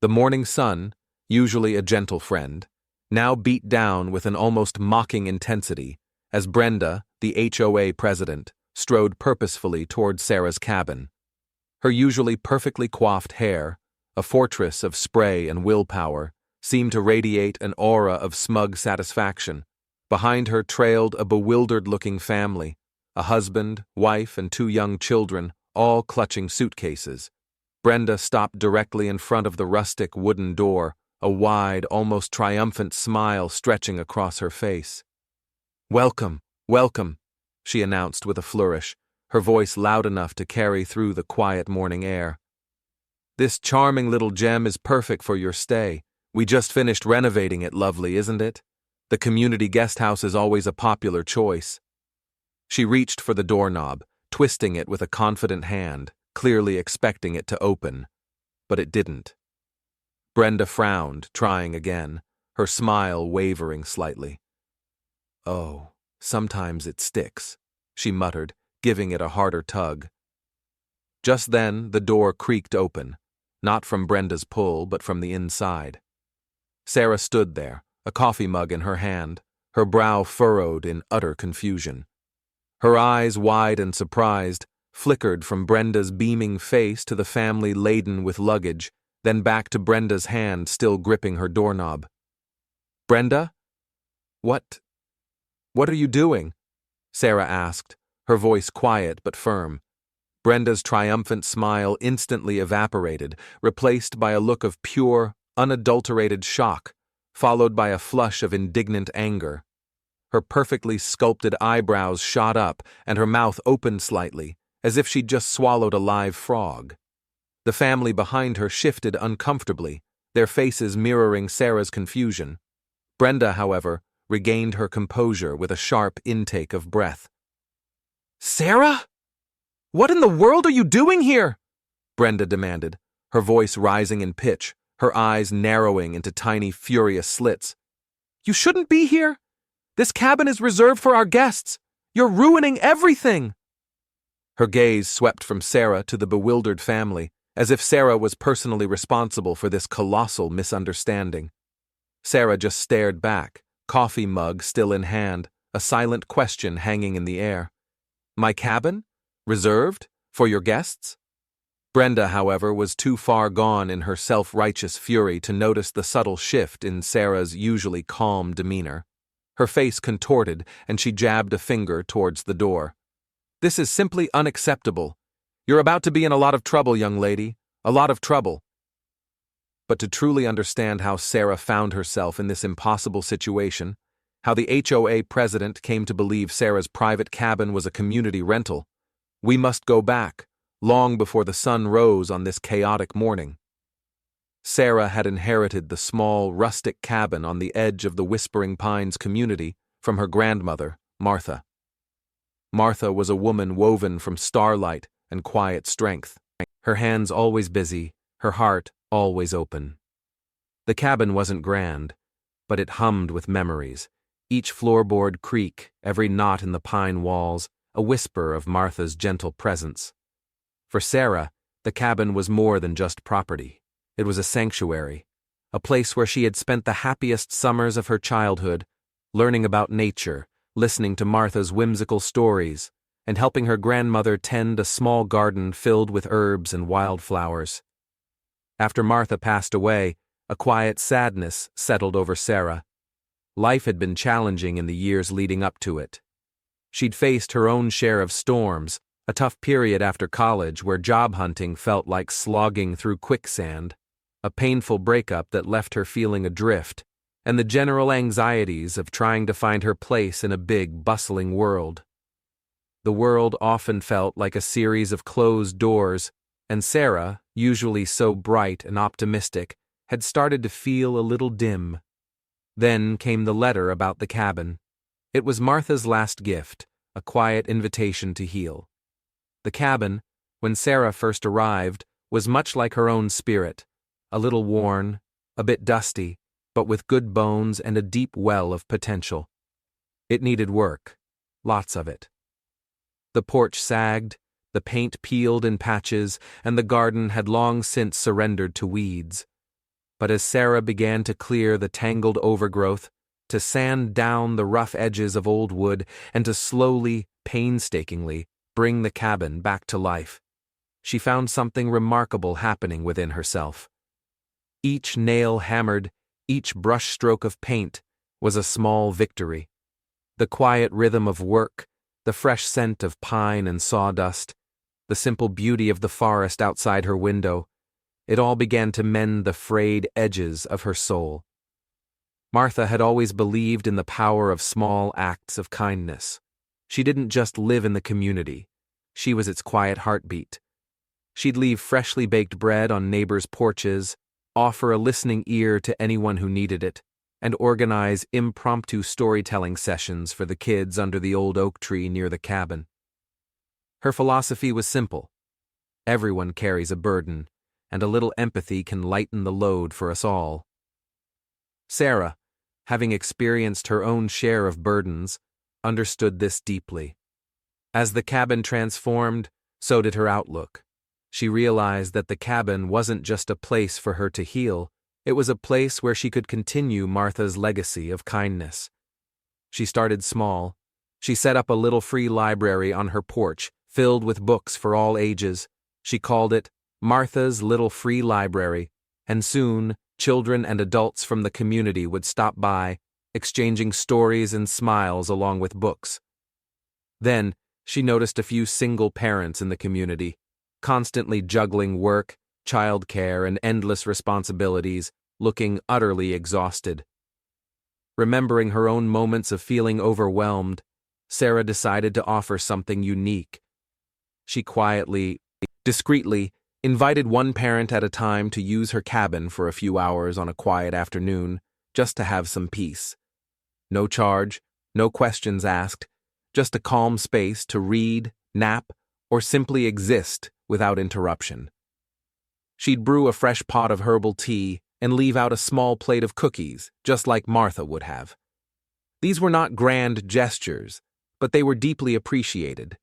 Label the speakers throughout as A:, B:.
A: The morning sun, usually a gentle friend, now beat down with an almost mocking intensity as Brenda, the HOA President, strode purposefully toward Sarah's cabin. Her usually perfectly coiffed hair, a fortress of spray and willpower, seemed to radiate an aura of smug satisfaction. Behind her trailed a bewildered-looking family, a husband, wife, and 2 young children, all clutching suitcases. Brenda stopped directly in front of the rustic wooden door, a wide, almost triumphant smile stretching across her face. "Welcome, welcome," she announced with a flourish, her voice loud enough to carry through the quiet morning air. "This charming little gem is perfect for your stay. We just finished renovating it, lovely, isn't it? The community guest house is always a popular choice." She reached for the doorknob, twisting it with a confident hand, clearly expecting it to open. But it didn't. Brenda frowned, trying again, her smile wavering slightly. "Oh, sometimes it sticks," she muttered, giving it a harder tug. Just then, the door creaked open, not from Brenda's pull, but from the inside. Sarah stood there, a coffee mug in her hand, her brow furrowed in utter confusion. Her eyes, wide and surprised, flickered from Brenda's beaming face to the family laden with luggage, then back to Brenda's hand still gripping her doorknob. "Brenda? What are you doing?" Sarah asked, her voice quiet but firm. Brenda's triumphant smile instantly evaporated, replaced by a look of pure, unadulterated shock, followed by a flush of indignant anger. Her perfectly sculpted eyebrows shot up and her mouth opened slightly, as if she'd just swallowed a live frog. The family behind her shifted uncomfortably, their faces mirroring Sarah's confusion. Brenda, however, regained her composure with a sharp intake of breath. "Sarah? What in the world are you doing here?" Brenda demanded, her voice rising in pitch, her eyes narrowing into tiny, furious slits. "You shouldn't be here. This cabin is reserved for our guests. You're ruining everything." Her gaze swept from Sarah to the bewildered family, as if Sarah was personally responsible for this colossal misunderstanding. Sarah just stared back, coffee mug still in hand, a silent question hanging in the air. "My cabin? Reserved? For your guests?" Brenda, however, was too far gone in her self-righteous fury to notice the subtle shift in Sarah's usually calm demeanor. Her face contorted, and she jabbed a finger towards the door. "This is simply unacceptable. You're about to be in a lot of trouble, young lady. A lot of trouble." But to truly understand how Sarah found herself in this impossible situation, how the HOA president came to believe Sarah's private cabin was a community rental, we must go back, long before the sun rose on this chaotic morning. Sarah had inherited the small, rustic cabin on the edge of the Whispering Pines community from her grandmother, Martha. Martha was a woman woven from starlight and quiet strength, her hands always busy, her heart always open. The cabin wasn't grand, but it hummed with memories, each floorboard creak, every knot in the pine walls, a whisper of Martha's gentle presence. For Sarah, the cabin was more than just property. It was a sanctuary, a place where she had spent the happiest summers of her childhood, learning about nature, listening to Martha's whimsical stories, and helping her grandmother tend a small garden filled with herbs and wildflowers. After Martha passed away, a quiet sadness settled over Sarah. Life had been challenging in the years leading up to it. She'd faced her own share of storms, a tough period after college where job hunting felt like slogging through quicksand, a painful breakup that left her feeling adrift, and the general anxieties of trying to find her place in a big, bustling world. The world often felt like a series of closed doors, and Sarah, usually so bright and optimistic, had started to feel a little dim. Then came the letter about the cabin. It was Martha's last gift, a quiet invitation to heal. The cabin, when Sarah first arrived, was much like her own spirit, a little worn, a bit dusty, but with good bones and a deep well of potential. It needed work, lots of it. The porch sagged, the paint peeled in patches, and the garden had long since surrendered to weeds. But as Sarah began to clear the tangled overgrowth, to sand down the rough edges of old wood, and to slowly, painstakingly, bring the cabin back to life, she found something remarkable happening within herself. Each nail hammered, each brushstroke of paint, was a small victory. The quiet rhythm of work, the fresh scent of pine and sawdust, the simple beauty of the forest outside her window, it all began to mend the frayed edges of her soul. Martha had always believed in the power of small acts of kindness. She didn't just live in the community. She was its quiet heartbeat. She'd leave freshly baked bread on neighbors' porches, offer a listening ear to anyone who needed it, and organize impromptu storytelling sessions for the kids under the old oak tree near the cabin. Her philosophy was simple. Everyone carries a burden, and a little empathy can lighten the load for us all. Sarah, having experienced her own share of burdens, understood this deeply. As the cabin transformed, so did her outlook. She realized that the cabin wasn't just a place for her to heal, it was a place where she could continue Martha's legacy of kindness. She started small. She set up a little free library on her porch, filled with books for all ages. She called it Martha's Little Free Library, and soon children and adults from the community would stop by, exchanging stories and smiles along with books. Then, she noticed a few single parents in the community, constantly juggling work, childcare, and endless responsibilities, looking utterly exhausted. Remembering her own moments of feeling overwhelmed, Sarah decided to offer something unique. She discreetly, invited one parent at a time to use her cabin for a few hours on a quiet afternoon, just to have some peace. No charge, no questions asked, just a calm space to read, nap, or simply exist without interruption. She'd brew a fresh pot of herbal tea and leave out a small plate of cookies, just like Martha would have. These were not grand gestures, but they were deeply appreciated,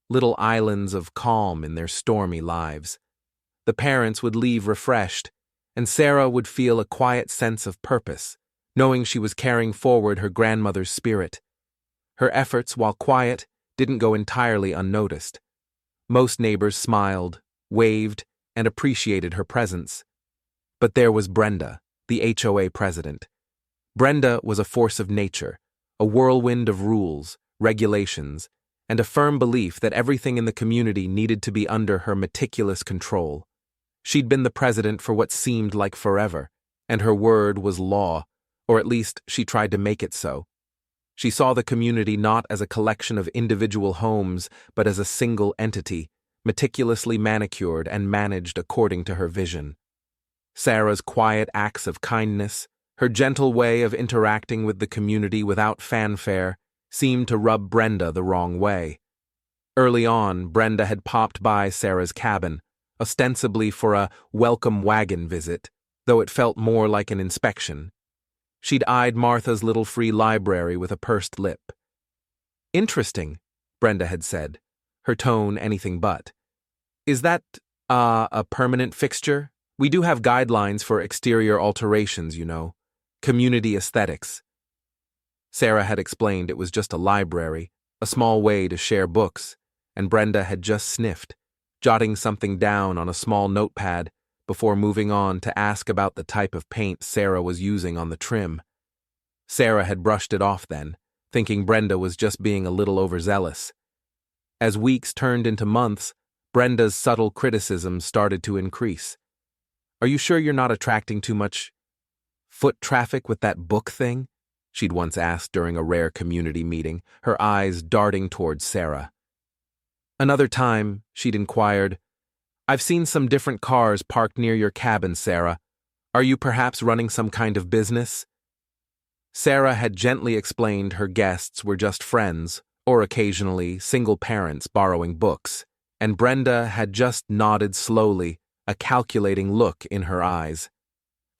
A: little islands of calm in their stormy lives. The parents would leave refreshed, and Sarah would feel a quiet sense of purpose, knowing she was carrying forward her grandmother's spirit. Her efforts, while quiet, didn't go entirely unnoticed. Most neighbors smiled, waved, and appreciated her presence. But there was Brenda, the HOA president. Brenda was a force of nature, a whirlwind of rules, regulations, and a firm belief that everything in the community needed to be under her meticulous control. She'd been the president for what seemed like forever, and her word was law, or at least she tried to make it so. She saw the community not as a collection of individual homes, but as a single entity, meticulously manicured and managed according to her vision. Sarah's quiet acts of kindness, her gentle way of interacting with the community without fanfare, seemed to rub Brenda the wrong way. Early on, Brenda had popped by Sarah's cabin, ostensibly for a welcome wagon visit, though it felt more like an inspection. She'd eyed Martha's little free library with a pursed lip. "Interesting," Brenda had said, her tone anything but. "Is that, a permanent fixture? We do have guidelines for exterior alterations, you know. Community aesthetics." Sarah had explained it was just a library, a small way to share books, and Brenda had just sniffed, jotting something down on a small notepad before moving on to ask about the type of paint Sarah was using on the trim. Sarah had brushed it off then, thinking Brenda was just being a little overzealous. As weeks turned into months, Brenda's subtle criticisms started to increase. "Are you sure you're not attracting too much foot traffic with that book thing?" she'd once asked during a rare community meeting, her eyes darting towards Sarah. Another time, she'd inquired, "I've seen some different cars parked near your cabin, Sarah. Are you perhaps running some kind of business?" Sarah had gently explained her guests were just friends, or occasionally single parents borrowing books, and Brenda had just nodded slowly, a calculating look in her eyes.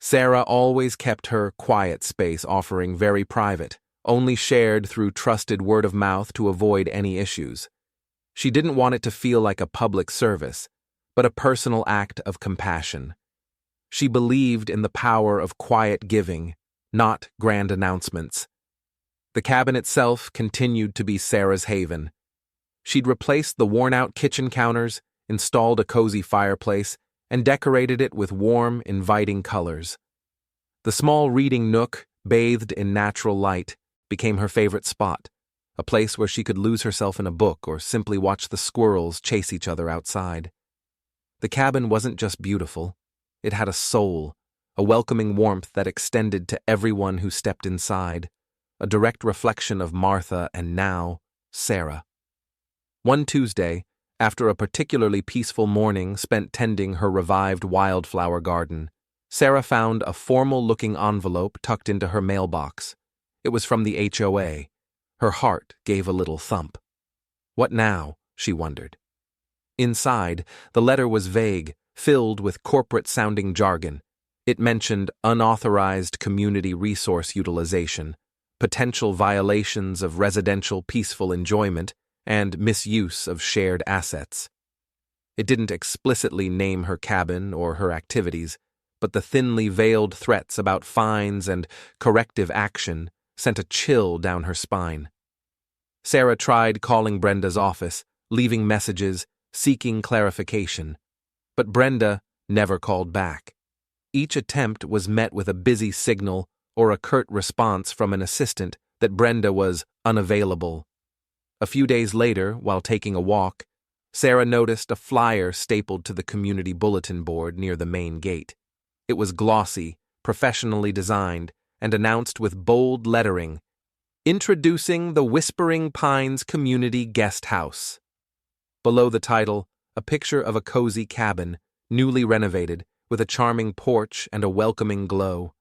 A: Sarah always kept her quiet space offering very private, only shared through trusted word of mouth to avoid any issues. She didn't want it to feel like a public service, but a personal act of compassion. She believed in the power of quiet giving, not grand announcements. The cabin itself continued to be Sarah's haven. She'd replaced the worn-out kitchen counters, installed a cozy fireplace, and decorated it with warm, inviting colors. The small reading nook, bathed in natural light, became her favorite spot, a place where she could lose herself in a book or simply watch the squirrels chase each other outside. The cabin wasn't just beautiful. It had a soul, a welcoming warmth that extended to everyone who stepped inside, a direct reflection of Martha and now, Sarah. One Tuesday, after a particularly peaceful morning spent tending her revived wildflower garden, Sarah found a formal-looking envelope tucked into her mailbox. It was from the HOA. Her heart gave a little thump. What now? She wondered. Inside, the letter was vague, filled with corporate-sounding jargon. It mentioned unauthorized community resource utilization, potential violations of residential peaceful enjoyment, and misuse of shared assets. It didn't explicitly name her cabin or her activities, but the thinly veiled threats about fines and corrective action sent a chill down her spine. Sarah tried calling Brenda's office, leaving messages, seeking clarification. But Brenda never called back. Each attempt was met with a busy signal or a curt response from an assistant that Brenda was unavailable. A few days later, while taking a walk, Sarah noticed a flyer stapled to the community bulletin board near the main gate. It was glossy, professionally designed, and announced with bold lettering, "Introducing the Whispering Pines Community Guest House." Below the title, a picture of a cozy cabin, newly renovated, with a charming porch and a welcoming glow.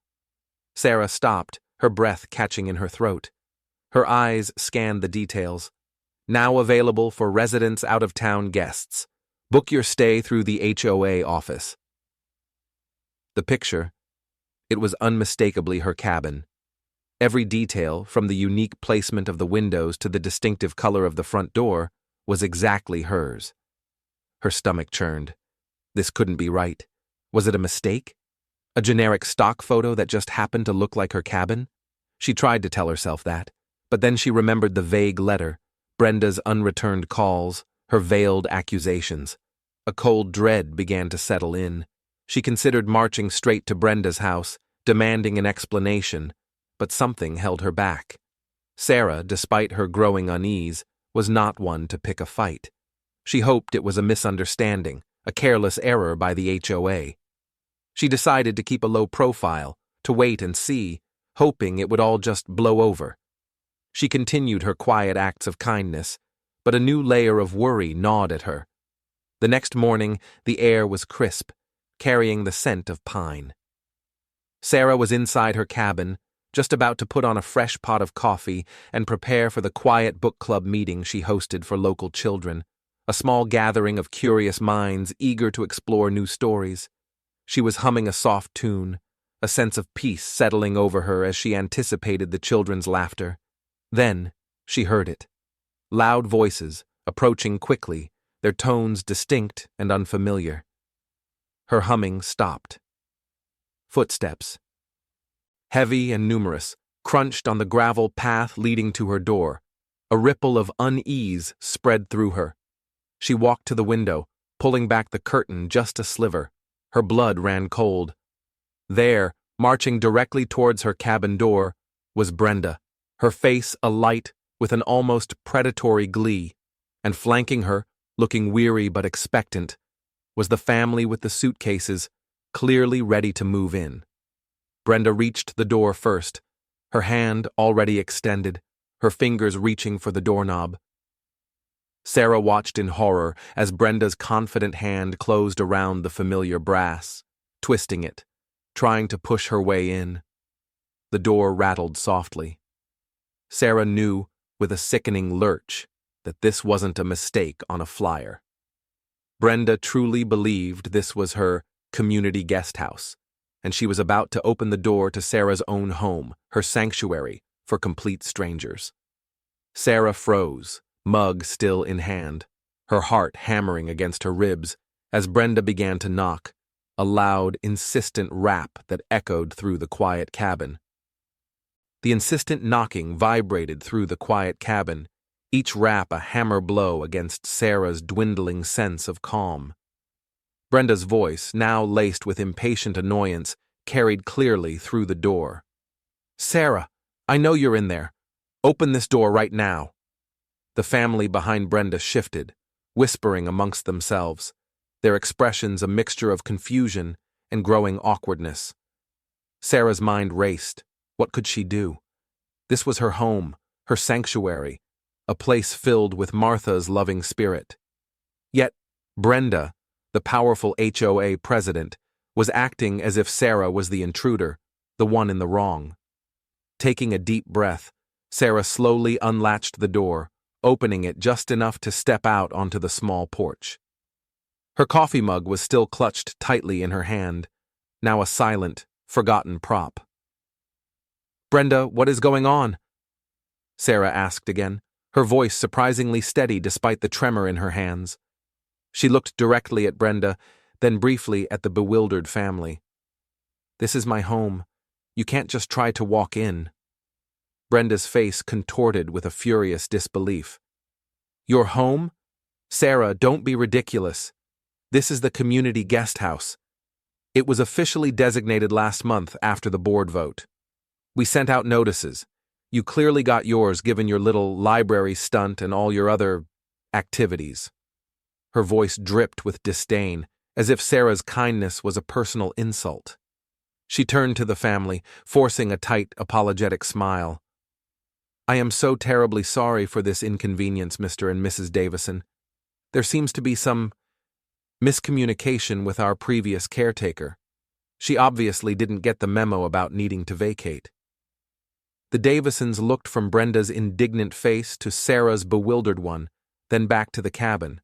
A: Sarah stopped, her breath catching in her throat. Her eyes scanned the details. Now available for residents out-of-town guests. Book your stay through the HOA office. The picture. It was unmistakably her cabin. Every detail, from the unique placement of the windows to the distinctive color of the front door, was exactly hers. Her stomach churned. This couldn't be right. Was it a mistake? A generic stock photo that just happened to look like her cabin? She tried to tell herself that, but then she remembered the vague letter, Brenda's unreturned calls, her veiled accusations. A cold dread began to settle in. She considered marching straight to Brenda's house, demanding an explanation, but something held her back. Sarah, despite her growing unease, was not one to pick a fight. She hoped it was a misunderstanding, a careless error by the HOA. She decided to keep a low profile, to wait and see, hoping it would all just blow over. She continued her quiet acts of kindness, but a new layer of worry gnawed at her. The next morning, the air was crisp, carrying the scent of pine. Sarah was inside her cabin, just about to put on a fresh pot of coffee and prepare for the quiet book club meeting she hosted for local children, a small gathering of curious minds eager to explore new stories. She was humming a soft tune, a sense of peace settling over her as she anticipated the children's laughter. Then, she heard it. Loud voices, approaching quickly, their tones distinct and unfamiliar. Her humming stopped. Footsteps, heavy and numerous, crunched on the gravel path leading to her door. A ripple of unease spread through her. She walked to the window, pulling back the curtain just a sliver. Her blood ran cold. There, marching directly towards her cabin door, was Brenda, her face alight with an almost predatory glee, and flanking her, looking weary but expectant, was the family with the suitcases, clearly ready to move in. Brenda reached the door first, her hand already extended, her fingers reaching for the doorknob. Sarah watched in horror as Brenda's confident hand closed around the familiar brass, twisting it, trying to push her way in. The door rattled softly. Sarah knew, with a sickening lurch, that this wasn't a mistake on a flyer. Brenda truly believed this was her community guest house, and she was about to open the door to Sarah's own home, her sanctuary, for complete strangers. Sarah froze, mug still in hand, her heart hammering against her ribs, as Brenda began to knock, a loud, insistent rap that echoed through the quiet cabin. The insistent knocking vibrated through the quiet cabin, each rap a hammer blow against Sarah's dwindling sense of calm. Brenda's voice, now laced with impatient annoyance, carried clearly through the door. "Sarah, I know you're in there. Open this door right now." The family behind Brenda shifted, whispering amongst themselves, their expressions a mixture of confusion and growing awkwardness. Sarah's mind raced. What could she do? This was her home, her sanctuary, a place filled with Martha's loving spirit. Yet, Brenda, the powerful HOA president, was acting as if Sarah was the intruder, the one in the wrong. Taking a deep breath, Sarah slowly unlatched the door, opening it just enough to step out onto the small porch. Her coffee mug was still clutched tightly in her hand, now a silent, forgotten prop. "Brenda, what is going on?" Sarah asked again, her voice surprisingly steady despite the tremor in her hands. She looked directly at Brenda, then briefly at the bewildered family. "This is my home. You can't just try to walk in." Brenda's face contorted with a furious disbelief. "Your home? Sarah, don't be ridiculous. This is the community guest house. It was officially designated last month after the board vote. We sent out notices. You clearly got yours given your little library stunt and all your other activities." Her voice dripped with disdain, as if Sarah's kindness was a personal insult. She turned to the family, forcing a tight, apologetic smile. "I am so terribly sorry for this inconvenience, Mr. and Mrs. Davison. There seems to be some miscommunication with our previous caretaker. She obviously didn't get the memo about needing to vacate." The Davisons looked from Brenda's indignant face to Sarah's bewildered one, then back to the cabin.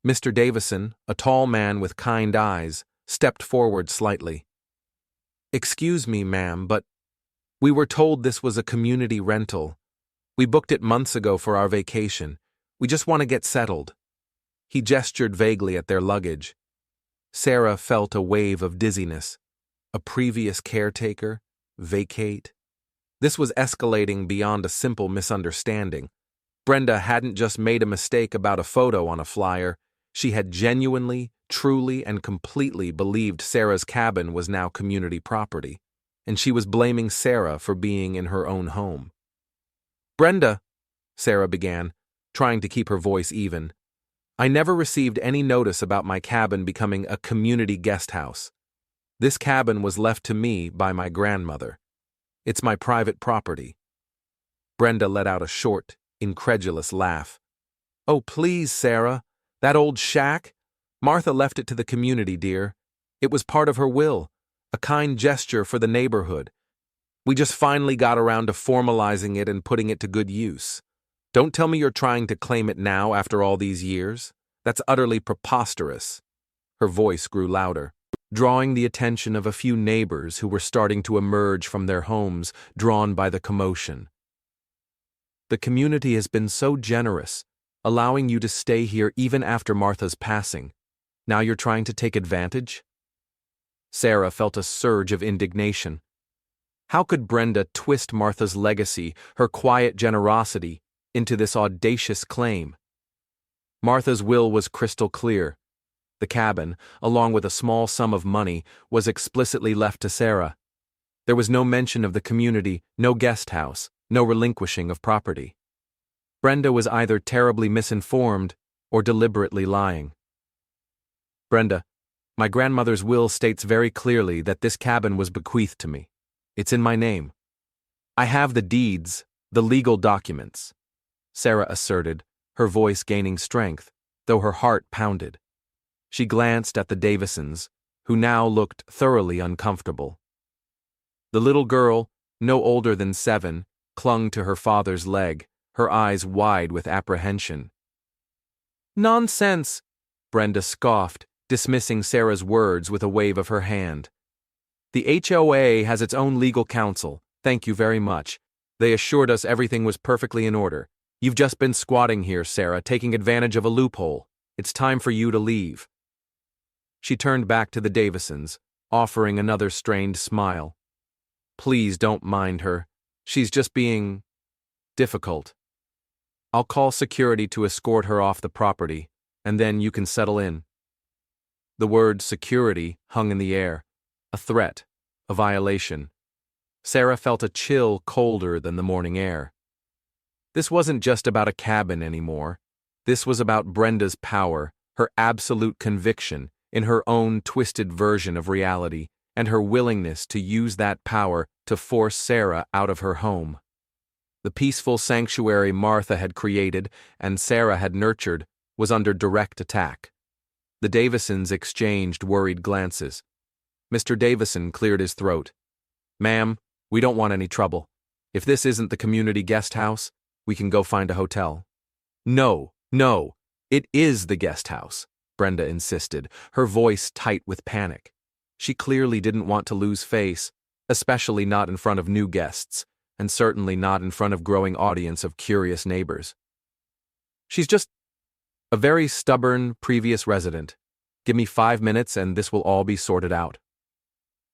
A: Mr. Davison, a tall man with kind eyes, stepped forward slightly. "Excuse me, ma'am, but we were told this was a community rental. We booked it months ago for our vacation. We just want to get settled." He gestured vaguely at their luggage. Sarah felt a wave of dizziness. A previous caretaker? Vacate? This was escalating beyond a simple misunderstanding. Brenda hadn't just made a mistake about a photo on a flyer. She had genuinely, truly, and completely believed Sarah's cabin was now community property, and she was blaming Sarah for being in her own home. "Brenda," Sarah began, trying to keep her voice even, "I never received any notice about my cabin becoming a community guest house. This cabin was left to me by my grandmother. It's my private property." Brenda let out a short, incredulous laugh. "Oh, please, Sarah. That old shack? Martha left it to the community, dear. It was part of her will, a kind gesture for the neighborhood. We just finally got around to formalizing it and putting it to good use. Don't tell me you're trying to claim it now after all these years. That's utterly preposterous." Her voice grew louder, drawing the attention of a few neighbors who were starting to emerge from their homes, drawn by the commotion. "The community has been so generous, allowing you to stay here even after Martha's passing. Now you're trying to take advantage?" Sarah felt a surge of indignation. How could Brenda twist Martha's legacy, her quiet generosity, into this audacious claim? Martha's will was crystal clear. The cabin, along with a small sum of money, was explicitly left to Sarah. There was no mention of the community, no guest house, no relinquishing of property. Brenda was either terribly misinformed or deliberately lying. "Brenda, my grandmother's will states very clearly that this cabin was bequeathed to me. It's in my name. I have the deeds, the legal documents," Sarah asserted, her voice gaining strength, though her heart pounded. She glanced at the Davisons, who now looked thoroughly uncomfortable. The little girl, no older than 7, clung to her father's leg, her eyes wide with apprehension. "Nonsense," Brenda scoffed, dismissing Sarah's words with a wave of her hand. "The HOA has its own legal counsel, thank you very much. They assured us everything was perfectly in order. You've just been squatting here, Sarah, taking advantage of a loophole. It's time for you to leave." She turned back to the Davisons, offering another strained smile. Please don't mind her. She's just being difficult. I'll call security to escort her off the property, and then you can settle in. The word security hung in the air, a threat, a violation. Sarah felt a chill colder than the morning air. This wasn't just about a cabin anymore. This was about Brenda's power, her absolute conviction in her own twisted version of reality, and her willingness to use that power to force Sarah out of her home. The peaceful sanctuary Martha had created and Sarah had nurtured was under direct attack. The Davisons exchanged worried glances. Mr. Davison cleared his throat. Ma'am, we don't want any trouble. If this isn't the community guest house, we can go find a hotel. No, it is the guest house, Brenda insisted, her voice tight with panic. She clearly didn't want to lose face, especially not in front of new guests, and certainly not in front of growing audience of curious neighbors. She's just a very stubborn previous resident. Give me 5 minutes and this will all be sorted out.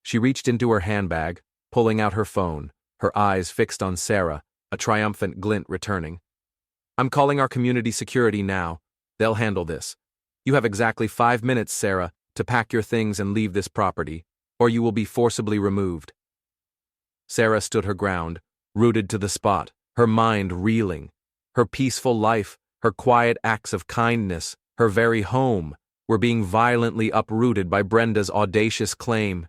A: She reached into her handbag, pulling out her phone, her eyes fixed on Sarah, a triumphant glint returning. I'm calling our community security now. They'll handle this. You have exactly 5 minutes, Sarah, to pack your things and leave this property, or you will be forcibly removed. Sarah stood her ground, rooted to the spot, her mind reeling. Her peaceful life, her quiet acts of kindness, her very home, were being violently uprooted by Brenda's audacious claim.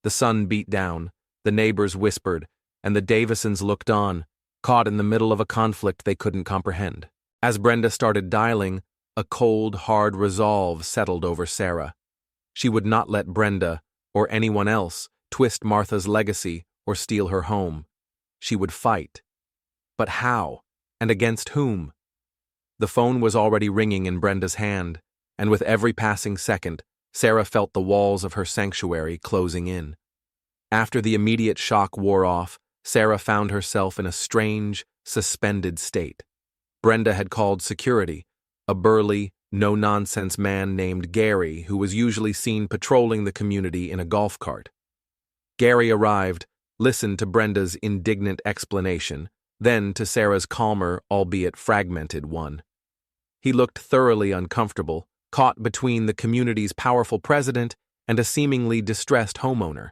A: The sun beat down, the neighbors whispered, and the Davisons looked on, caught in the middle of a conflict they couldn't comprehend. As Brenda started dialing, a cold, hard resolve settled over Sarah. She would not let Brenda, or anyone else, twist Martha's legacy or steal her home. She would fight. But how? And against whom? The phone was already ringing in Brenda's hand, and with every passing second, Sarah felt the walls of her sanctuary closing in. After the immediate shock wore off, Sarah found herself in a strange, suspended state. Brenda had called security, a burly, no-nonsense man named Gary who was usually seen patrolling the community in a golf cart. Gary arrived, listened to Brenda's indignant explanation, then to Sarah's calmer, albeit fragmented one. He looked thoroughly uncomfortable, caught between the community's powerful president and a seemingly distressed homeowner.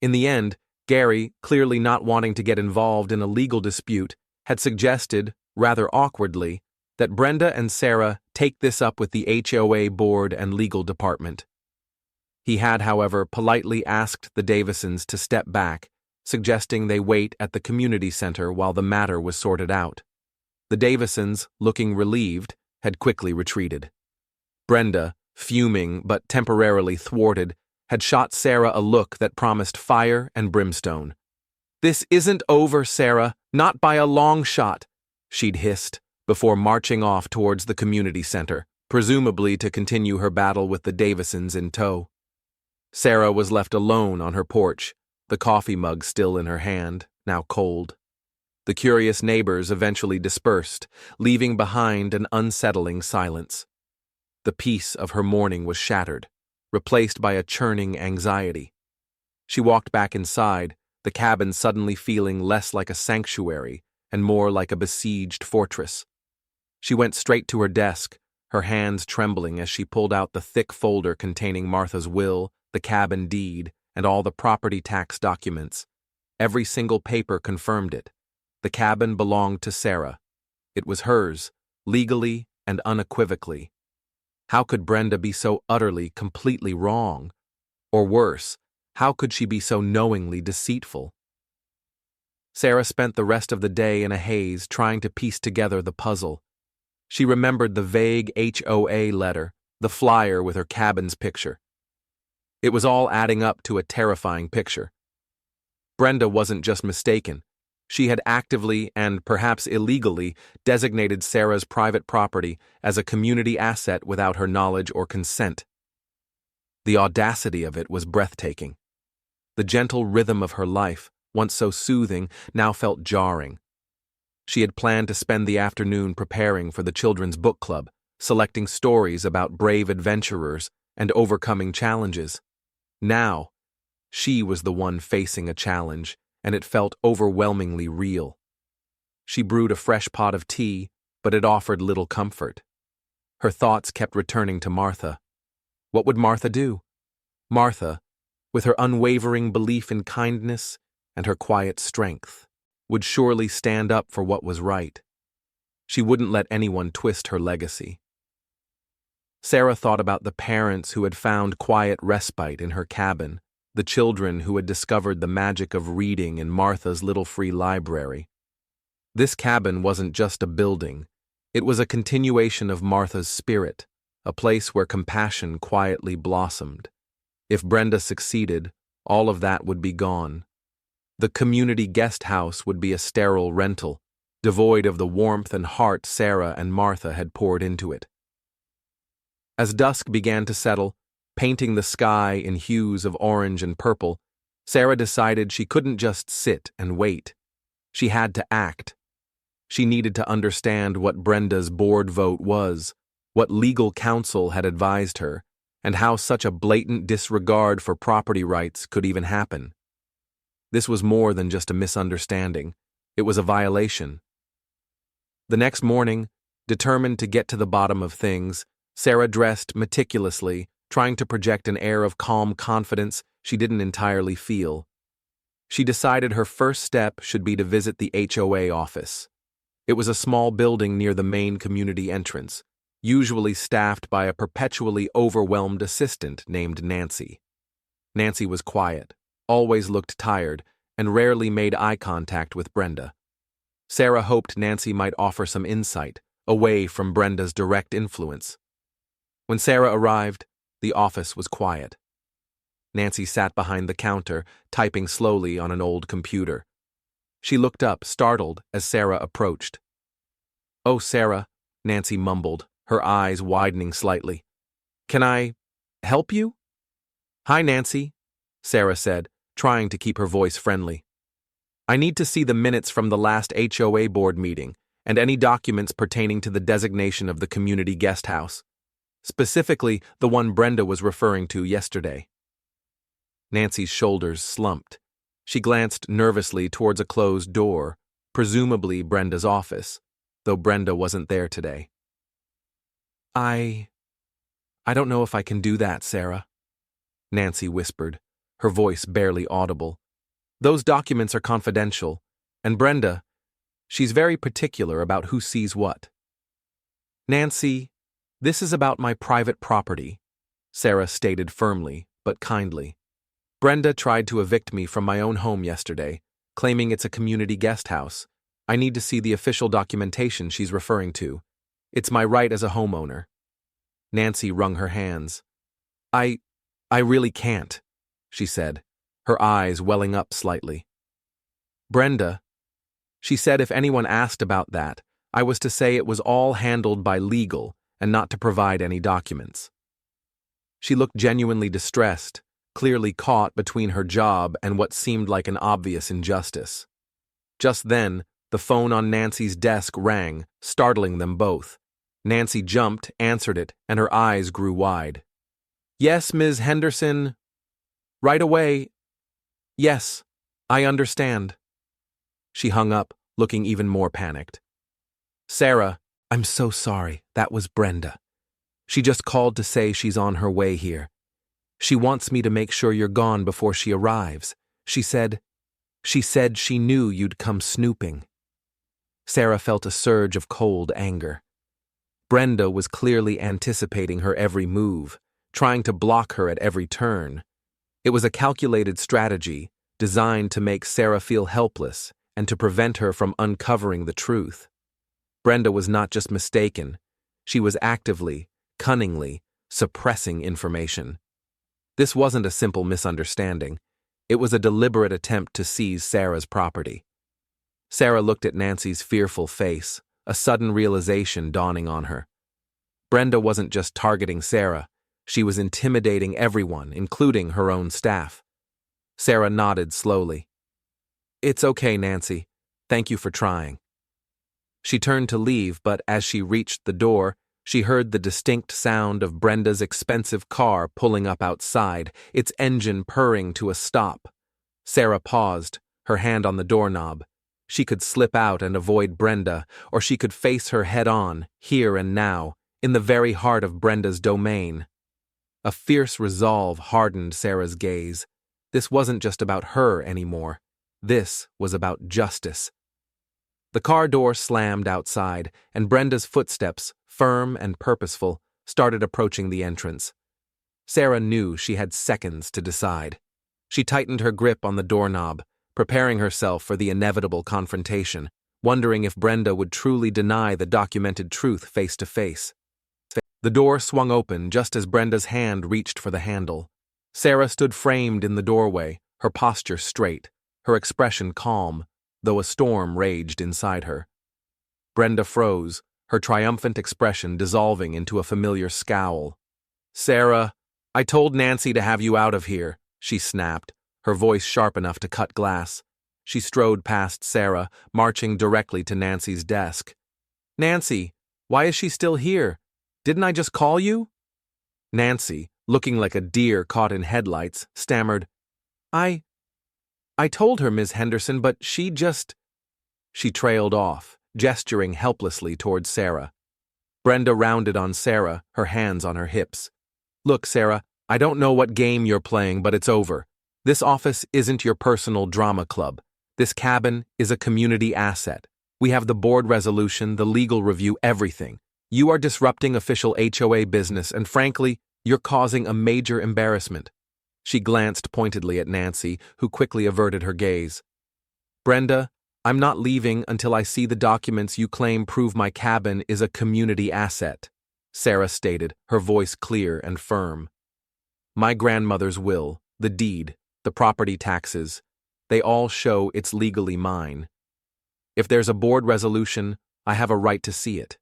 A: In the end, Gary, clearly not wanting to get involved in a legal dispute, had suggested, rather awkwardly, that Brenda and Sarah take this up with the HOA board and legal department. He had, however, politely asked the Davisons to step back, suggesting they wait at the community center while the matter was sorted out. The Davisons, looking relieved, had quickly retreated. Brenda, fuming but temporarily thwarted, had shot Sarah a look that promised fire and brimstone. "This isn't over, Sarah, not by a long shot," she'd hissed, before marching off towards the community center, presumably to continue her battle with the Davisons in tow. Sarah was left alone on her porch, the coffee mug still in her hand, now cold. The curious neighbors eventually dispersed, leaving behind an unsettling silence. The peace of her morning was shattered, replaced by a churning anxiety. She walked back inside, the cabin suddenly feeling less like a sanctuary and more like a besieged fortress. She went straight to her desk, her hands trembling as she pulled out the thick folder containing Martha's will, the cabin deed, and all the property tax documents. Every single paper confirmed it. The cabin belonged to Sarah. It was hers, legally and unequivocally. How could Brenda be so utterly, completely wrong? Or worse, how could she be so knowingly deceitful? Sarah spent the rest of the day in a haze trying to piece together the puzzle. She remembered the vague HOA letter, the flyer with her cabin's picture. It was all adding up to a terrifying picture. Brenda wasn't just mistaken. She had actively and perhaps illegally designated Sarah's private property as a community asset without her knowledge or consent. The audacity of it was breathtaking. The gentle rhythm of her life, once so soothing, now felt jarring. She had planned to spend the afternoon preparing for the children's book club, selecting stories about brave adventurers, and overcoming challenges. Now, she was the one facing a challenge, and it felt overwhelmingly real. She brewed a fresh pot of tea, but it offered little comfort. Her thoughts kept returning to Martha. What would Martha do? Martha, with her unwavering belief in kindness and her quiet strength, would surely stand up for what was right. She wouldn't let anyone twist her legacy. Sarah thought about the parents who had found quiet respite in her cabin, the children who had discovered the magic of reading in Martha's little free library. This cabin wasn't just a building, it was a continuation of Martha's spirit, a place where compassion quietly blossomed. If Brenda succeeded, all of that would be gone. The community guest house would be a sterile rental, devoid of the warmth and heart Sarah and Martha had poured into it. As dusk began to settle, painting the sky in hues of orange and purple, Sarah decided she couldn't just sit and wait. She had to act. She needed to understand what Brenda's board vote was, what legal counsel had advised her, and how such a blatant disregard for property rights could even happen. This was more than just a misunderstanding. It was a violation. The next morning, determined to get to the bottom of things, Sarah dressed meticulously, trying to project an air of calm confidence she didn't entirely feel. She decided her first step should be to visit the HOA office. It was a small building near the main community entrance, usually staffed by a perpetually overwhelmed assistant named Nancy. Nancy was quiet, always looked tired, and rarely made eye contact with Brenda. Sarah hoped Nancy might offer some insight, away from Brenda's direct influence. When Sarah arrived, the office was quiet. Nancy sat behind the counter, typing slowly on an old computer. She looked up, startled, as Sarah approached. "Oh, Sarah," Nancy mumbled, her eyes widening slightly. "Can I help you?" "Hi, Nancy," Sarah said, trying to keep her voice friendly. "I need to see the minutes from the last HOA board meeting and any documents pertaining to the designation of the community guest house. Specifically, the one Brenda was referring to yesterday." Nancy's shoulders slumped. She glanced nervously towards a closed door, presumably Brenda's office, though Brenda wasn't there today. I don't know if I can do that, Sarah," Nancy whispered, her voice barely audible. "Those documents are confidential, and Brenda, she's very particular about who sees what." "Nancy, this is about my private property," Sarah stated firmly, but kindly. "Brenda tried to evict me from my own home yesterday, claiming it's a community guest house. I need to see the official documentation she's referring to. It's my right as a homeowner." Nancy wrung her hands. I really can't," she said, her eyes welling up slightly. "Brenda, she said if anyone asked about that, I was to say it was all handled by legal and not to provide any documents." She looked genuinely distressed, clearly caught between her job and what seemed like an obvious injustice. Just then, the phone on Nancy's desk rang, startling them both. Nancy jumped, answered it, and her eyes grew wide. "Yes, Ms. Henderson. Right away. Yes, I understand." She hung up, looking even more panicked. "Sarah, I'm so sorry. That was Brenda. She just called to say she's on her way here. She wants me to make sure you're gone before she arrives. She said she knew you'd come snooping." Sarah felt a surge of cold anger. Brenda was clearly anticipating her every move, trying to block her at every turn. It was a calculated strategy, designed to make Sarah feel helpless and to prevent her from uncovering the truth. Brenda was not just mistaken, she was actively, cunningly, suppressing information. This wasn't a simple misunderstanding. It was a deliberate attempt to seize Sarah's property. Sarah looked at Nancy's fearful face, a sudden realization dawning on her. Brenda wasn't just targeting Sarah, she was intimidating everyone, including her own staff. Sarah nodded slowly. "It's okay, Nancy. Thank you for trying." She turned to leave, but as she reached the door, She heard the distinct sound of Brenda's expensive car pulling up outside, its engine purring to a stop. Sarah paused, her hand on the doorknob. She could slip out and avoid Brenda, or she could face her head-on, here and now, in the very heart of Brenda's domain. A fierce resolve hardened Sarah's gaze. This wasn't just about her anymore. This was about justice. The car door slammed outside, and Brenda's footsteps, firm and purposeful, started approaching the entrance. Sarah knew she had seconds to decide. She tightened her grip on the doorknob, preparing herself for the inevitable confrontation, wondering if Brenda would truly deny the documented truth face to face. The door swung open just as Brenda's hand reached for the handle. Sarah stood framed in the doorway, her posture straight, her expression calm, though a storm raged inside her. Brenda froze, her triumphant expression dissolving into a familiar scowl. "Sarah, I told Nancy to have you out of here," she snapped, her voice sharp enough to cut glass. She strode past Sarah, marching directly to Nancy's desk. "Nancy, why is she still here? Didn't I just call you?" Nancy, looking like a deer caught in headlights, stammered, I told her, Ms. Henderson, but she just—" She trailed off, gesturing helplessly towards Sarah. Brenda rounded on Sarah, her hands on her hips. "Look, Sarah, I don't know what game you're playing, but it's over. This office isn't your personal drama club. This cabin is a community asset. We have the board resolution, the legal review, everything. You are disrupting official HOA business, and frankly, you're causing a major embarrassment." She glanced pointedly at Nancy, who quickly averted her gaze. "Brenda, I'm not leaving until I see the documents you claim prove my cabin is a community asset," Sarah stated, her voice clear and firm. "My grandmother's will, the deed, the property taxes, they all show it's legally mine. If there's a board resolution, I have a right to see it.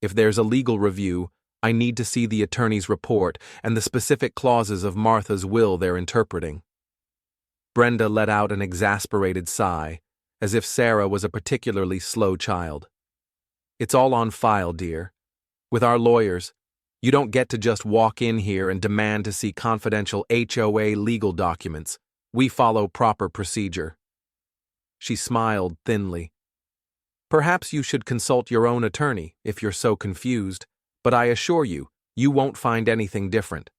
A: If there's a legal review, I need to see the attorney's report and the specific clauses of Martha's will they're interpreting." Brenda let out an exasperated sigh, as if Sarah was a particularly slow child. "It's all on file, dear. With our lawyers, you don't get to just walk in here and demand to see confidential HOA legal documents. We follow proper procedure." She smiled thinly. "Perhaps you should consult your own attorney if you're so confused, but I assure you, you won't find anything different."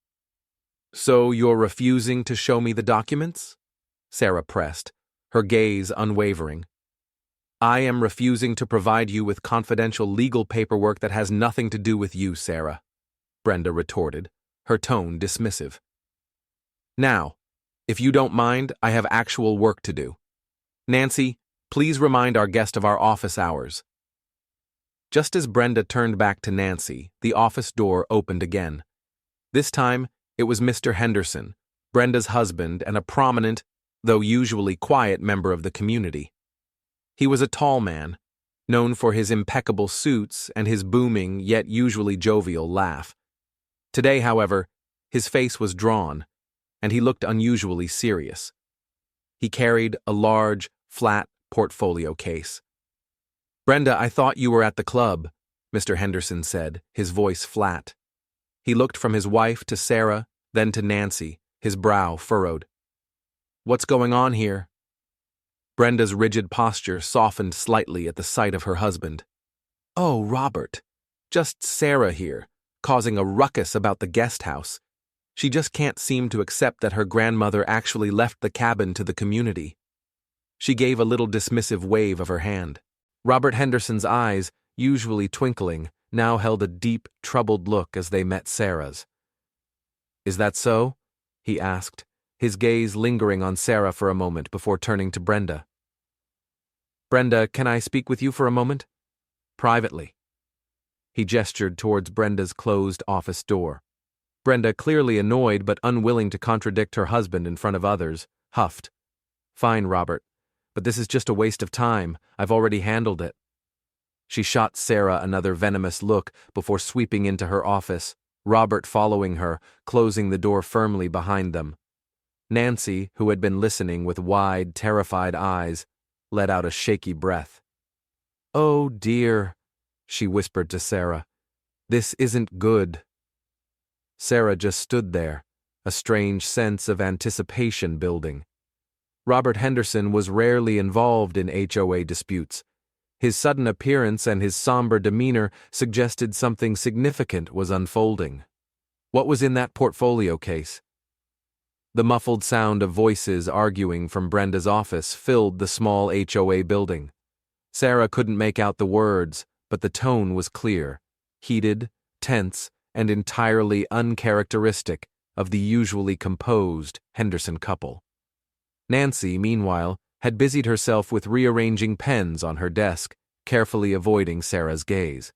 A: "So you're refusing to show me the documents?" Sarah pressed, her gaze unwavering. "I am refusing to provide you with confidential legal paperwork that has nothing to do with you, Sarah," Brenda retorted, her tone dismissive. "Now, if you don't mind, I have actual work to do. Nancy, please remind our guest of our office hours." Just as Brenda turned back to Nancy, the office door opened again. This time, it was Mr. Henderson, Brenda's husband and a prominent, though usually quiet member of the community. He was a tall man, known for his impeccable suits and his booming yet usually jovial laugh. Today, however, his face was drawn, and he looked unusually serious. He carried a large, flat portfolio case. "Brenda, I thought you were at the club," Mr. Henderson said, his voice flat. He looked from his wife to Sarah, then to Nancy, his brow furrowed. "What's going on here?" Brenda's rigid posture softened slightly at the sight of her husband. "Oh, Robert, just Sarah here, causing a ruckus about the guest house. She just can't seem to accept that her grandmother actually left the cabin to the community." She gave a little dismissive wave of her hand. Robert Henderson's eyes, usually twinkling, now held a deep, troubled look as they met Sarah's. "Is that so?" he asked, his gaze lingering on Sarah for a moment before turning to Brenda. "Brenda, can I speak with you for a moment? Privately." He gestured towards Brenda's closed office door. Brenda, clearly annoyed but unwilling to contradict her husband in front of others, huffed. "Fine, Robert. But this is just a waste of time. I've already handled it." She shot Sarah another venomous look before sweeping into her office, Robert following her, closing the door firmly behind them. Nancy, who had been listening with wide, terrified eyes, let out a shaky breath. "Oh, dear," she whispered to Sarah. This isn't good. Sarah just stood there, a strange sense of anticipation building. Robert Henderson was rarely involved in HOA disputes. His sudden appearance and his somber demeanor suggested something significant was unfolding. What was in that portfolio case? The muffled sound of voices arguing from Brenda's office filled the small HOA building. Sarah couldn't make out the words, but the tone was clear, heated, tense, and entirely uncharacteristic of the usually composed Henderson couple. Nancy, meanwhile, had busied herself with rearranging pens on her desk, carefully avoiding Sarah's gaze.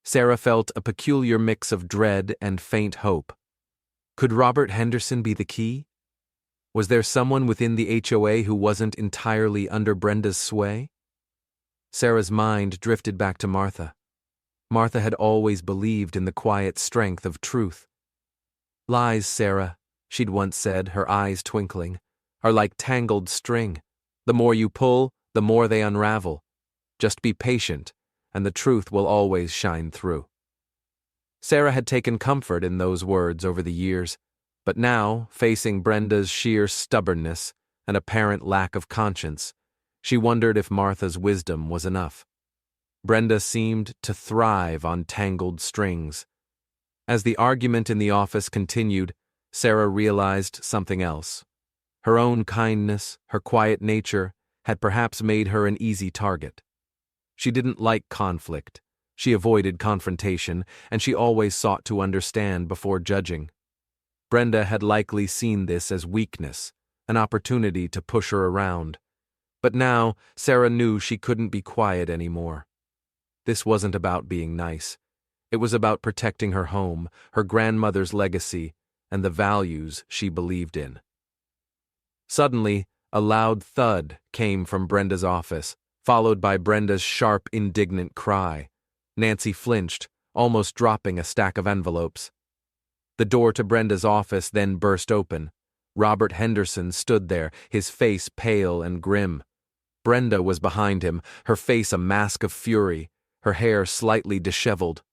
A: Sarah felt a peculiar mix of dread and faint hope. Could Robert Henderson be the key? Was there someone within the HOA who wasn't entirely under Brenda's sway? Sarah's mind drifted back to Martha. Martha had always believed in the quiet strength of truth. "Lies, Sarah," she'd once said, her eyes twinkling, "are like tangled string. The more you pull, the more they unravel. Just be patient, and the truth will always shine through." Sarah had taken comfort in those words over the years, but now, facing Brenda's sheer stubbornness and apparent lack of conscience, she wondered if Martha's wisdom was enough. Brenda seemed to thrive on tangled strings. As the argument in the office continued, Sarah realized something else. Her own kindness, her quiet nature, had perhaps made her an easy target. She didn't like conflict. She avoided confrontation, and she always sought to understand before judging. Brenda had likely seen this as weakness, an opportunity to push her around. But now, Sarah knew she couldn't be quiet anymore. This wasn't about being nice. It was about protecting her home, her grandmother's legacy, and the values she believed in. Suddenly, a loud thud came from Brenda's office, followed by Brenda's sharp, indignant cry. Nancy flinched, almost dropping a stack of envelopes. The door to Brenda's office then burst open. Robert Henderson stood there, his face pale and grim. Brenda was behind him, her face a mask of fury, her hair slightly disheveled.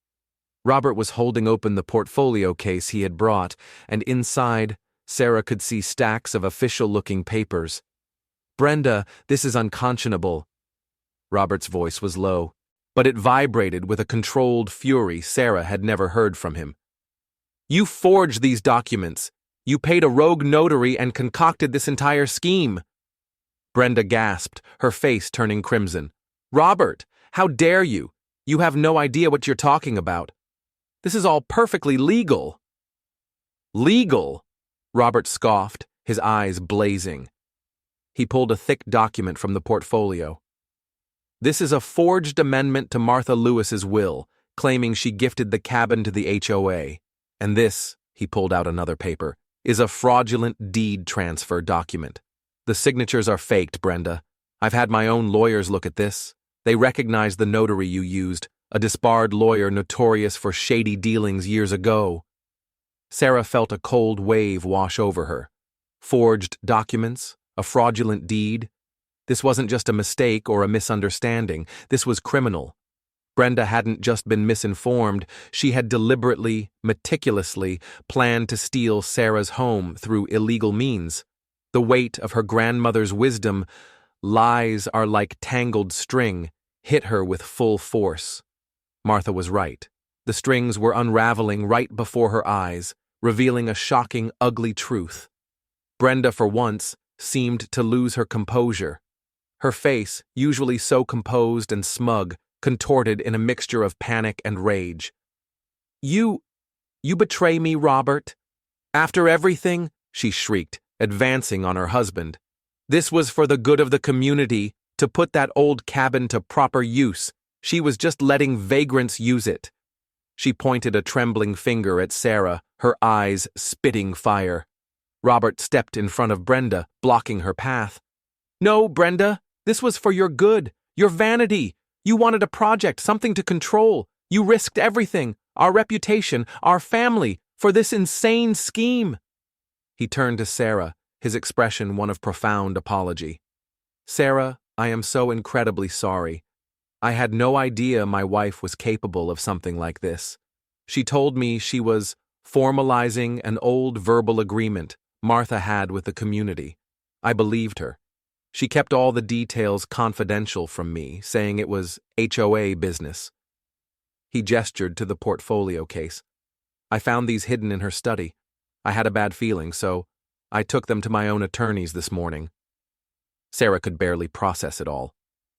A: Robert was holding open the portfolio case he had brought, and inside, Sarah could see stacks of official-looking papers. "Brenda, this is unconscionable." Robert's voice was low, but it vibrated with a controlled fury Sarah had never heard from him. "You forged these documents. You paid a rogue notary and concocted this entire scheme." Brenda gasped, her face turning crimson. "Robert, how dare you? You have no idea what you're talking about. This is all perfectly legal." "Legal?" Robert scoffed, his eyes blazing. He pulled a thick document from the portfolio. "This is a forged amendment to Martha Lewis's will, claiming she gifted the cabin to the HOA. And this," he pulled out another paper, "is a fraudulent deed transfer document. The signatures are faked, Brenda. I've had my own lawyers look at this. They recognize the notary you used, a disbarred lawyer notorious for shady dealings years ago." Sarah felt a cold wave wash over her. Forged documents, a fraudulent deed. This wasn't just a mistake or a misunderstanding. This was criminal. Brenda hadn't just been misinformed, she had deliberately, meticulously planned to steal Sarah's home through illegal means. The weight of her grandmother's wisdom, "Lies are like tangled string," hit her with full force. Martha was right. The strings were unraveling right before her eyes, revealing a shocking, ugly truth. Brenda, for once, seemed to lose her composure. Her face, usually so composed and smug, contorted in a mixture of panic and rage. You betray me, Robert? After everything?" she shrieked, advancing on her husband. "This was for the good of the community, to put that old cabin to proper use. She was just letting vagrants use it." She pointed a trembling finger at Sarah, her eyes spitting fire. Robert stepped in front of Brenda, blocking her path. "No, Brenda, this was for your good, your vanity. You wanted a project, something to control. You risked everything, our reputation, our family, for this insane scheme." He turned to Sarah, his expression one of profound apology. "Sarah, I am so incredibly sorry. I had no idea my wife was capable of something like this. She told me she was formalizing an old verbal agreement Martha had with the community. I believed her. She kept all the details confidential from me, saying it was HOA business. He gestured to the portfolio case. I found these hidden in her study. I had a bad feeling, so I took them to my own attorneys this morning. Sarah could barely process it all.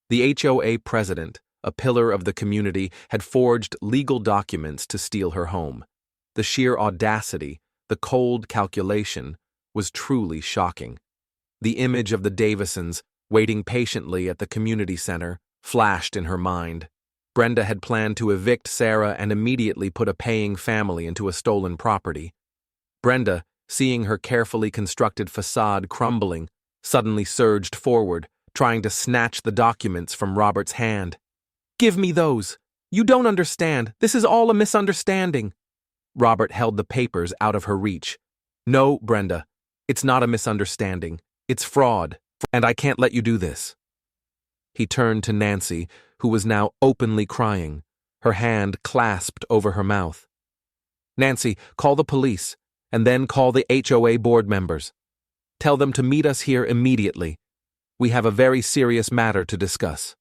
A: The HOA president, a pillar of the community, had forged legal documents to steal her home. The sheer audacity, the cold calculation, was truly shocking. The image of the Davisons, waiting patiently at the community center, flashed in her mind. Brenda had planned to evict Sarah and immediately put a paying family into a stolen property. Brenda, seeing her carefully constructed facade crumbling, suddenly surged forward, trying to snatch the documents from Robert's hand. "Give me those! You don't understand! This is all a misunderstanding!" Robert held the papers out of her reach. "No, Brenda, it's not a misunderstanding. It's fraud, and I can't let you do this." He turned to Nancy, who was now openly crying, her hand clasped over her mouth. "Nancy, call the police, and then call the HOA board members. Tell them to meet us here immediately. We have a very serious matter to discuss."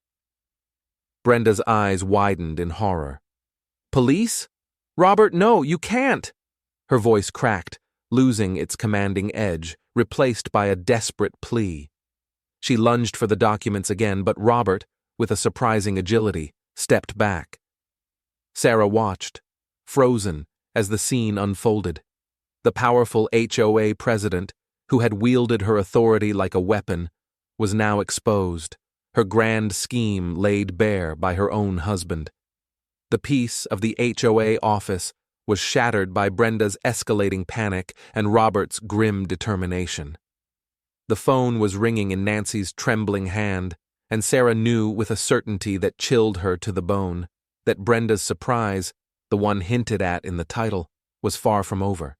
A: Brenda's eyes widened in horror. "Police? Robert, no, you can't!" Her voice cracked, losing its commanding edge, replaced by a desperate plea. She lunged for the documents again, but Robert, with a surprising agility, stepped back. Sarah watched, frozen, as the scene unfolded. The powerful HOA president, who had wielded her authority like a weapon, was now exposed, her grand scheme laid bare by her own husband. The peace of the HOA office was shattered by Brenda's escalating panic and Robert's grim determination. The phone was ringing in Nancy's trembling hand, and Sarah knew with a certainty that chilled her to the bone that Brenda's surprise, the one hinted at in the title, was far from over.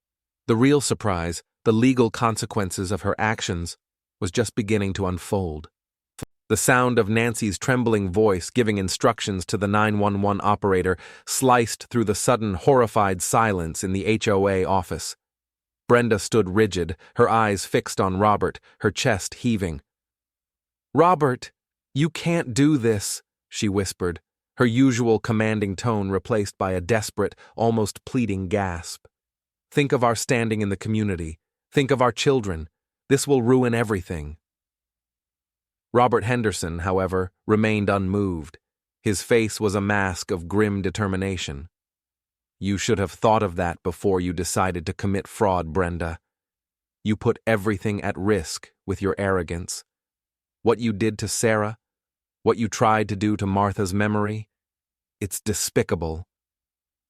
A: The real surprise, the legal consequences of her actions, was just beginning to unfold. The sound of Nancy's trembling voice giving instructions to the 911 operator sliced through the sudden horrified silence in the HOA office. Brenda stood rigid, her eyes fixed on Robert, her chest heaving. "Robert, you can't do this," she whispered, her usual commanding tone replaced by a desperate, almost pleading gasp. "Think of our standing in the community. Think of our children. This will ruin everything." Robert Henderson, however, remained unmoved. His face was a mask of grim determination. "You should have thought of that before you decided to commit fraud, Brenda. You put everything at risk with your arrogance. What you did to Sarah, what you tried to do to Martha's memory, it's despicable."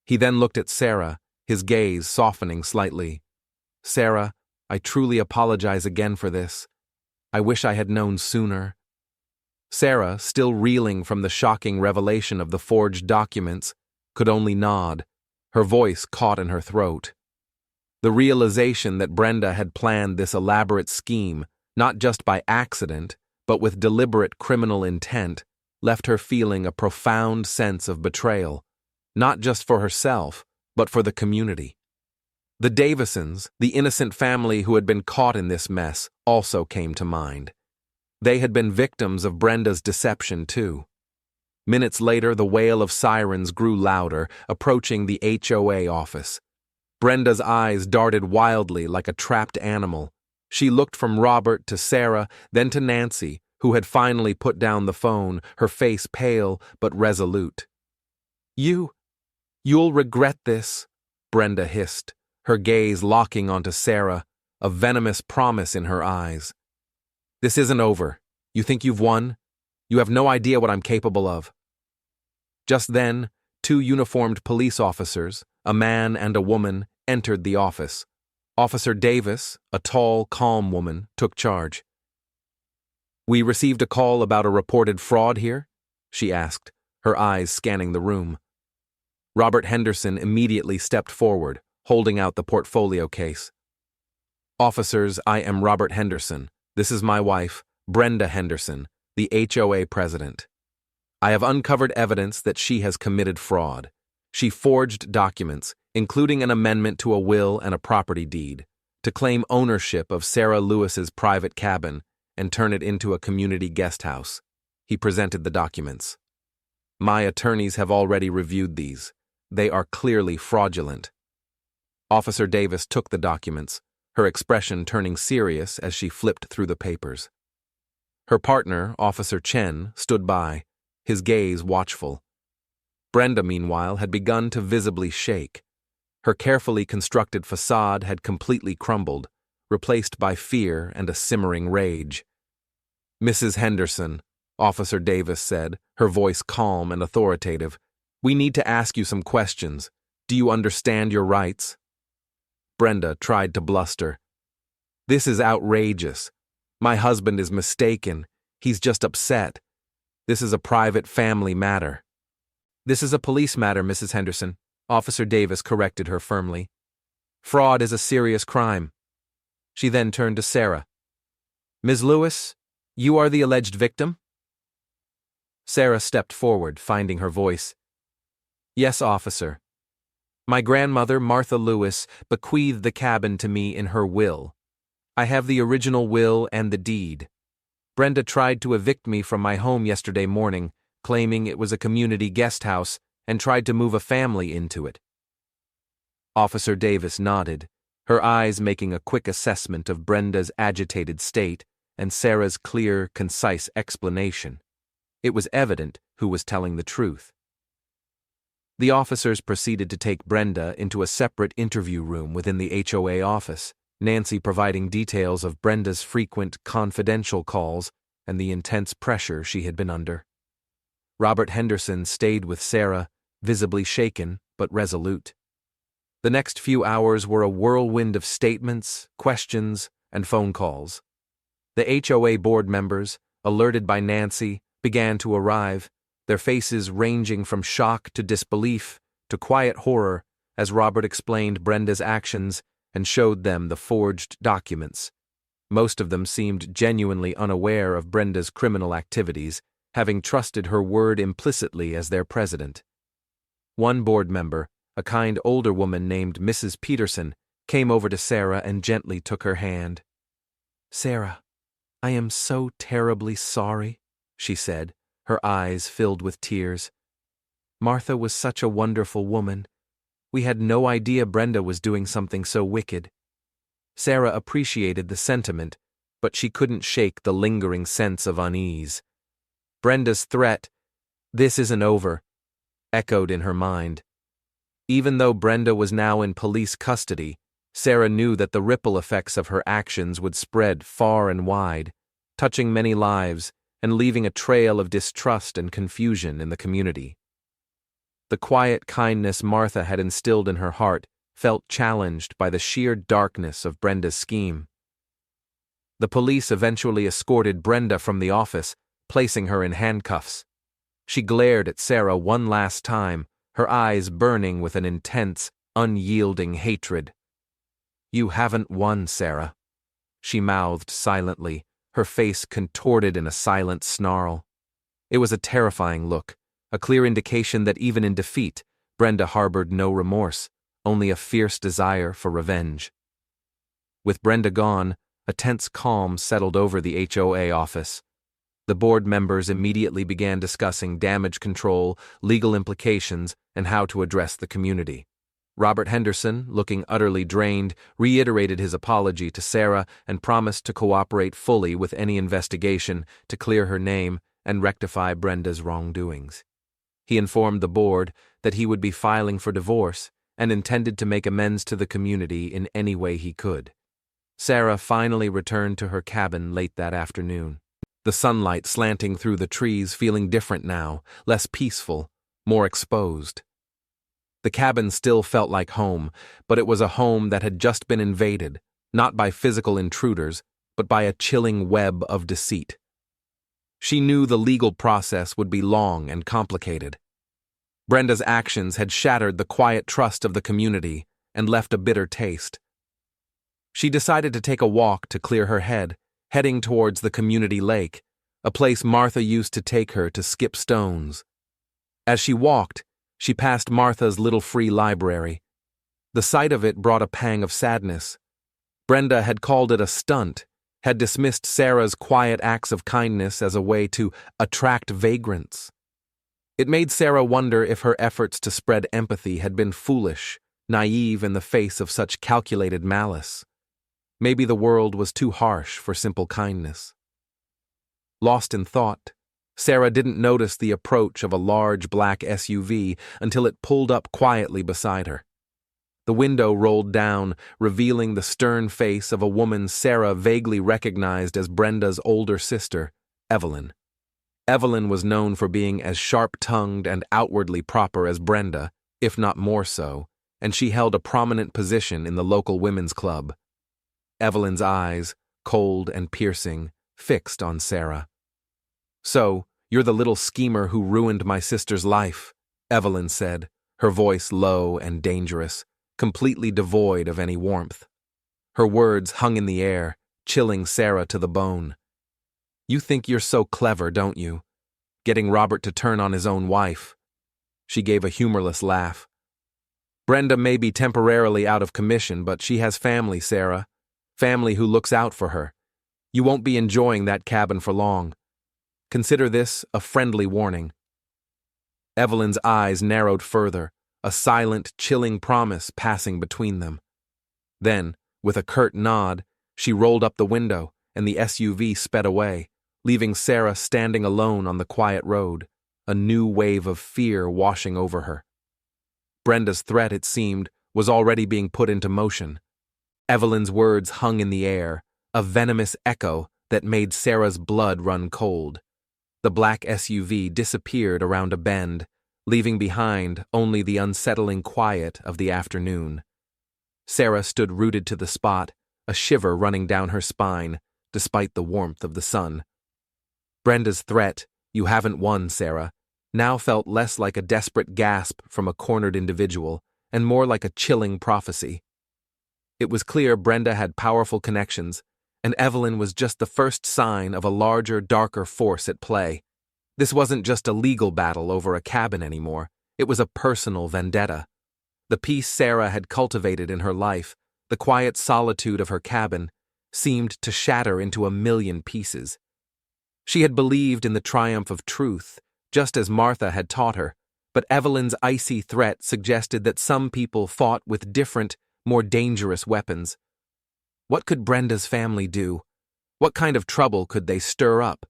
A: He then looked at Sarah, his gaze softening slightly. "Sarah, I truly apologize again for this. I wish I had known sooner." Sarah, still reeling from the shocking revelation of the forged documents, could only nod, her voice caught in her throat. The realization that Brenda had planned this elaborate scheme, not just by accident, but with deliberate criminal intent, left her feeling a profound sense of betrayal, not just for herself, but for the community. The Davisons, the innocent family who had been caught in this mess, also came to mind. They had been victims of Brenda's deception, too. Minutes later, the wail of sirens grew louder, approaching the HOA office. Brenda's eyes darted wildly like a trapped animal. She looked from Robert to Sarah, then to Nancy, who had finally put down the phone, her face pale but resolute. You'll regret this," Brenda hissed, her gaze locking onto Sarah, a venomous promise in her eyes. "This isn't over. You think you've won? You have no idea what I'm capable of." Just then, 2 uniformed police officers, a man and a woman, entered the office. Officer Davis, a tall, calm woman, took charge. "We received a call about a reported fraud here?" she asked, her eyes scanning the room. Robert Henderson immediately stepped forward, holding out the portfolio case. "Officers, I am Robert Henderson. This is my wife, Brenda Henderson, the HOA president. I have uncovered evidence that she has committed fraud. She forged documents, including an amendment to a will and a property deed, to claim ownership of Sarah Lewis's private cabin and turn it into a community guest house. He presented the documents. My attorneys have already reviewed these. They are clearly fraudulent. Officer Davis took the documents, her expression turning serious as she flipped through the papers. Her partner, Officer Chen, stood by, his gaze watchful. Brenda, meanwhile, had begun to visibly shake. Her carefully constructed facade had completely crumbled, replaced by fear and a simmering rage. "Mrs. Henderson," Officer Davis said, her voice calm and authoritative, "we need to ask you some questions. Do you understand your rights?" Brenda tried to bluster. "This is outrageous. My husband is mistaken. He's just upset. This is a private family matter." "This is a police matter, Mrs. Henderson," Officer Davis corrected her firmly. "Fraud is a serious crime." She then turned to Sarah. "Ms. Lewis, you are the alleged victim?" Sarah stepped forward, finding her voice. "Yes, officer. My grandmother, Martha Lewis, bequeathed the cabin to me in her will. I have the original will and the deed. Brenda tried to evict me from my home yesterday morning, claiming it was a community guest house, and tried to move a family into it." Officer Davis nodded, her eyes making a quick assessment of Brenda's agitated state and Sarah's clear, concise explanation. It was evident who was telling the truth. The officers proceeded to take Brenda into a separate interview room within the HOA office, Nancy providing details of Brenda's frequent confidential calls and the intense pressure she had been under. Robert Henderson stayed with Sarah, visibly shaken but resolute. The next few hours were a whirlwind of statements, questions, and phone calls. The HOA board members, alerted by Nancy, began to arrive, their faces ranging from shock to disbelief to quiet horror as Robert explained Brenda's actions and showed them the forged documents. Most of them seemed genuinely unaware of Brenda's criminal activities, having trusted her word implicitly as their president. One board member, a kind older woman named Mrs. Peterson, came over to Sarah and gently took her hand. "Sarah, I am so terribly sorry," she said, her eyes filled with tears. "Martha was such a wonderful woman. We had no idea Brenda was doing something so wicked." Sarah appreciated the sentiment, but she couldn't shake the lingering sense of unease. Brenda's threat, "This isn't over," echoed in her mind. Even though Brenda was now in police custody, Sarah knew that the ripple effects of her actions would spread far and wide, touching many lives and leaving a trail of distrust and confusion in the community. The quiet kindness Martha had instilled in her heart felt challenged by the sheer darkness of Brenda's scheme. The police eventually escorted Brenda from the office, placing her in handcuffs. She glared at Sarah one last time, her eyes burning with an intense, unyielding hatred. "You haven't won, Sarah," she mouthed silently, her face contorted in a silent snarl. It was a terrifying look, a clear indication that even in defeat, Brenda harbored no remorse, only a fierce desire for revenge. With Brenda gone, a tense calm settled over the HOA office. The board members immediately began discussing damage control, legal implications, and how to address the community. Robert Henderson, looking utterly drained, reiterated his apology to Sarah and promised to cooperate fully with any investigation to clear her name and rectify Brenda's wrongdoings. He informed the board that he would be filing for divorce and intended to make amends to the community in any way he could. Sarah finally returned to her cabin late that afternoon, the sunlight slanting through the trees feeling different now, less peaceful, more exposed. The cabin still felt like home, but it was a home that had just been invaded, not by physical intruders, but by a chilling web of deceit. She knew the legal process would be long and complicated. Brenda's actions had shattered the quiet trust of the community and left a bitter taste. She decided to take a walk to clear her head, heading towards the community lake, a place Martha used to take her to skip stones. As she walked, She passed Martha's little free library. The sight of it brought a pang of sadness. Brenda had called it a stunt, had dismissed Sarah's quiet acts of kindness as a way to attract vagrants. It made Sarah wonder if her efforts to spread empathy had been foolish, naive in the face of such calculated malice. Maybe the world was too harsh for simple kindness. Lost in thought, Sarah didn't notice the approach of a large black SUV until it pulled up quietly beside her. The window rolled down, revealing the stern face of a woman Sarah vaguely recognized as Brenda's older sister, Evelyn. Evelyn was known for being as sharp-tongued and outwardly proper as Brenda, if not more so, and she held a prominent position in the local women's club. Evelyn's eyes, cold and piercing, fixed on Sarah. "So, you're the little schemer who ruined my sister's life," Evelyn said, her voice low and dangerous, completely devoid of any warmth. Her words hung in the air, chilling Sarah to the bone. "You think you're so clever, don't you? Getting Robert to turn on his own wife." She gave a humorless laugh. "Brenda may be temporarily out of commission, but she has family, Sarah. Family who looks out for her. You won't be enjoying that cabin for long. Consider this a friendly warning." Evelyn's eyes narrowed further, a silent, chilling promise passing between them. Then, with a curt nod, she rolled up the window, and the SUV sped away, leaving Sarah standing alone on the quiet road, a new wave of fear washing over her. Brenda's threat, it seemed, was already being put into motion. Evelyn's words hung in the air, a venomous echo that made Sarah's blood run cold. The black SUV disappeared around a bend, leaving behind only the unsettling quiet of the afternoon. Sarah stood rooted to the spot, a shiver running down her spine, despite the warmth of the sun. Brenda's threat, "You haven't won, Sarah," now felt less like a desperate gasp from a cornered individual, and more like a chilling prophecy. It was clear Brenda had powerful connections, and Evelyn was just the first sign of a larger, darker force at play. This wasn't just a legal battle over a cabin anymore, it was a personal vendetta. The peace Sarah had cultivated in her life, the quiet solitude of her cabin, seemed to shatter into a million pieces. She had believed in the triumph of truth, just as Martha had taught her, but Evelyn's icy threat suggested that some people fought with different, more dangerous weapons. What could Brenda's family do? What kind of trouble could they stir up?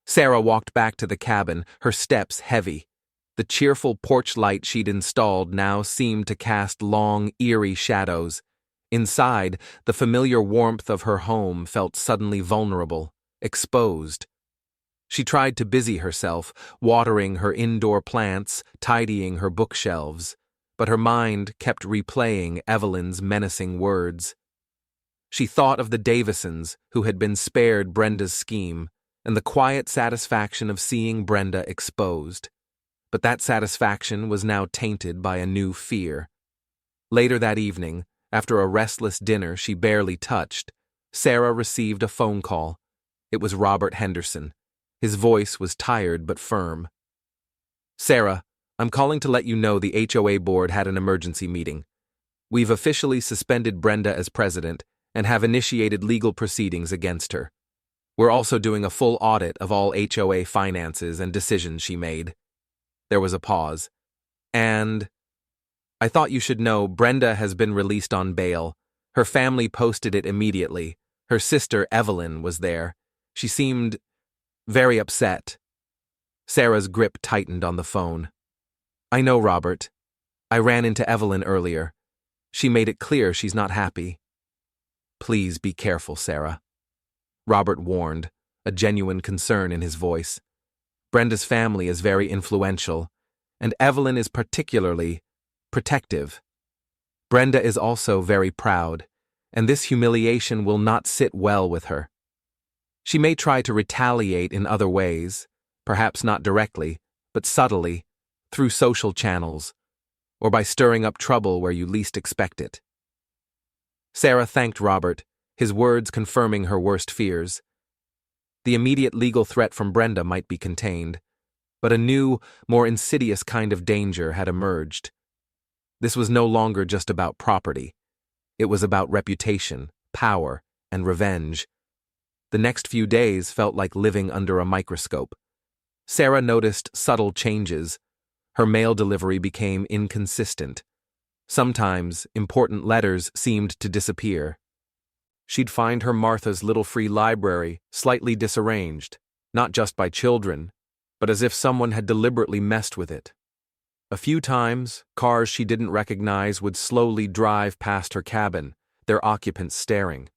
A: Sarah walked back to the cabin, her steps heavy. The cheerful porch light she'd installed now seemed to cast long, eerie shadows. Inside, the familiar warmth of her home felt suddenly vulnerable, exposed. She tried to busy herself, watering her indoor plants, tidying her bookshelves, but her mind kept replaying Evelyn's menacing words. She thought of the Davisons, who had been spared Brenda's scheme, and the quiet satisfaction of seeing Brenda exposed. But that satisfaction was now tainted by a new fear. Later that evening, after a restless dinner she barely touched, Sarah received a phone call. It was Robert Henderson. His voice was tired but firm. "Sarah, I'm calling to let you know the HOA board had an emergency meeting. We've officially suspended Brenda as president and have initiated legal proceedings against her. We're also doing a full audit of all HOA finances and decisions she made." There was a pause. "And I thought you should know Brenda has been released on bail. Her family posted it immediately. Her sister Evelyn was there. She seemed very upset." Sarah's grip tightened on the phone. "I know, Robert. I ran into Evelyn earlier. She made it clear she's not happy." "Please be careful, Sarah," Robert warned, a genuine concern in his voice. "Brenda's family is very influential, and Evelyn is particularly protective. Brenda is also very proud, and this humiliation will not sit well with her. She may try to retaliate in other ways, perhaps not directly, but subtly, through social channels, or by stirring up trouble where you least expect it." Sarah thanked Robert, his words confirming her worst fears. The immediate legal threat from Brenda might be contained, But a new, more insidious kind of danger had emerged. This was no longer just about property. It was about reputation, power, and revenge. The next few days felt like living under a microscope. Sarah noticed subtle changes. Her mail delivery became inconsistent. Sometimes, important letters seemed to disappear. She'd find her Martha's little free library slightly disarranged, not just by children, but as if someone had deliberately messed with it. A few times, cars she didn't recognize would slowly drive past her cabin, their occupants staring.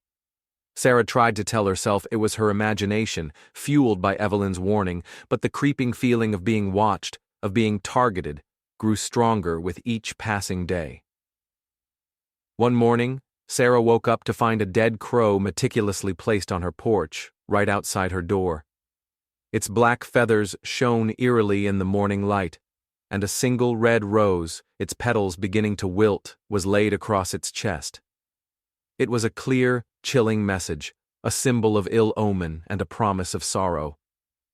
A: Sarah tried to tell herself it was her imagination, fueled by Evelyn's warning, but the creeping feeling of being watched, of being targeted, grew stronger with each passing day. One morning, Sarah woke up to find a dead crow meticulously placed on her porch, right outside her door. Its black feathers shone eerily in the morning light, and a single red rose, its petals beginning to wilt, was laid across its chest. It was a clear, chilling message, a symbol of ill omen and a promise of sorrow.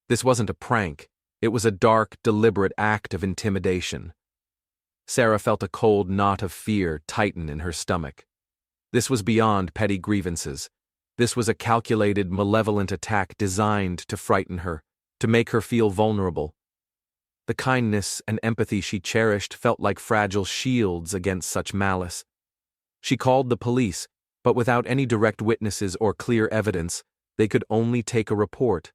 A: This wasn't a prank, it was a dark, deliberate act of intimidation. Sarah felt a cold knot of fear tighten in her stomach. This was beyond petty grievances. This was a calculated, malevolent attack designed to frighten her, to make her feel vulnerable. The kindness and empathy she cherished felt like fragile shields against such malice. She called the police, but without any direct witnesses or clear evidence, they could only take a report.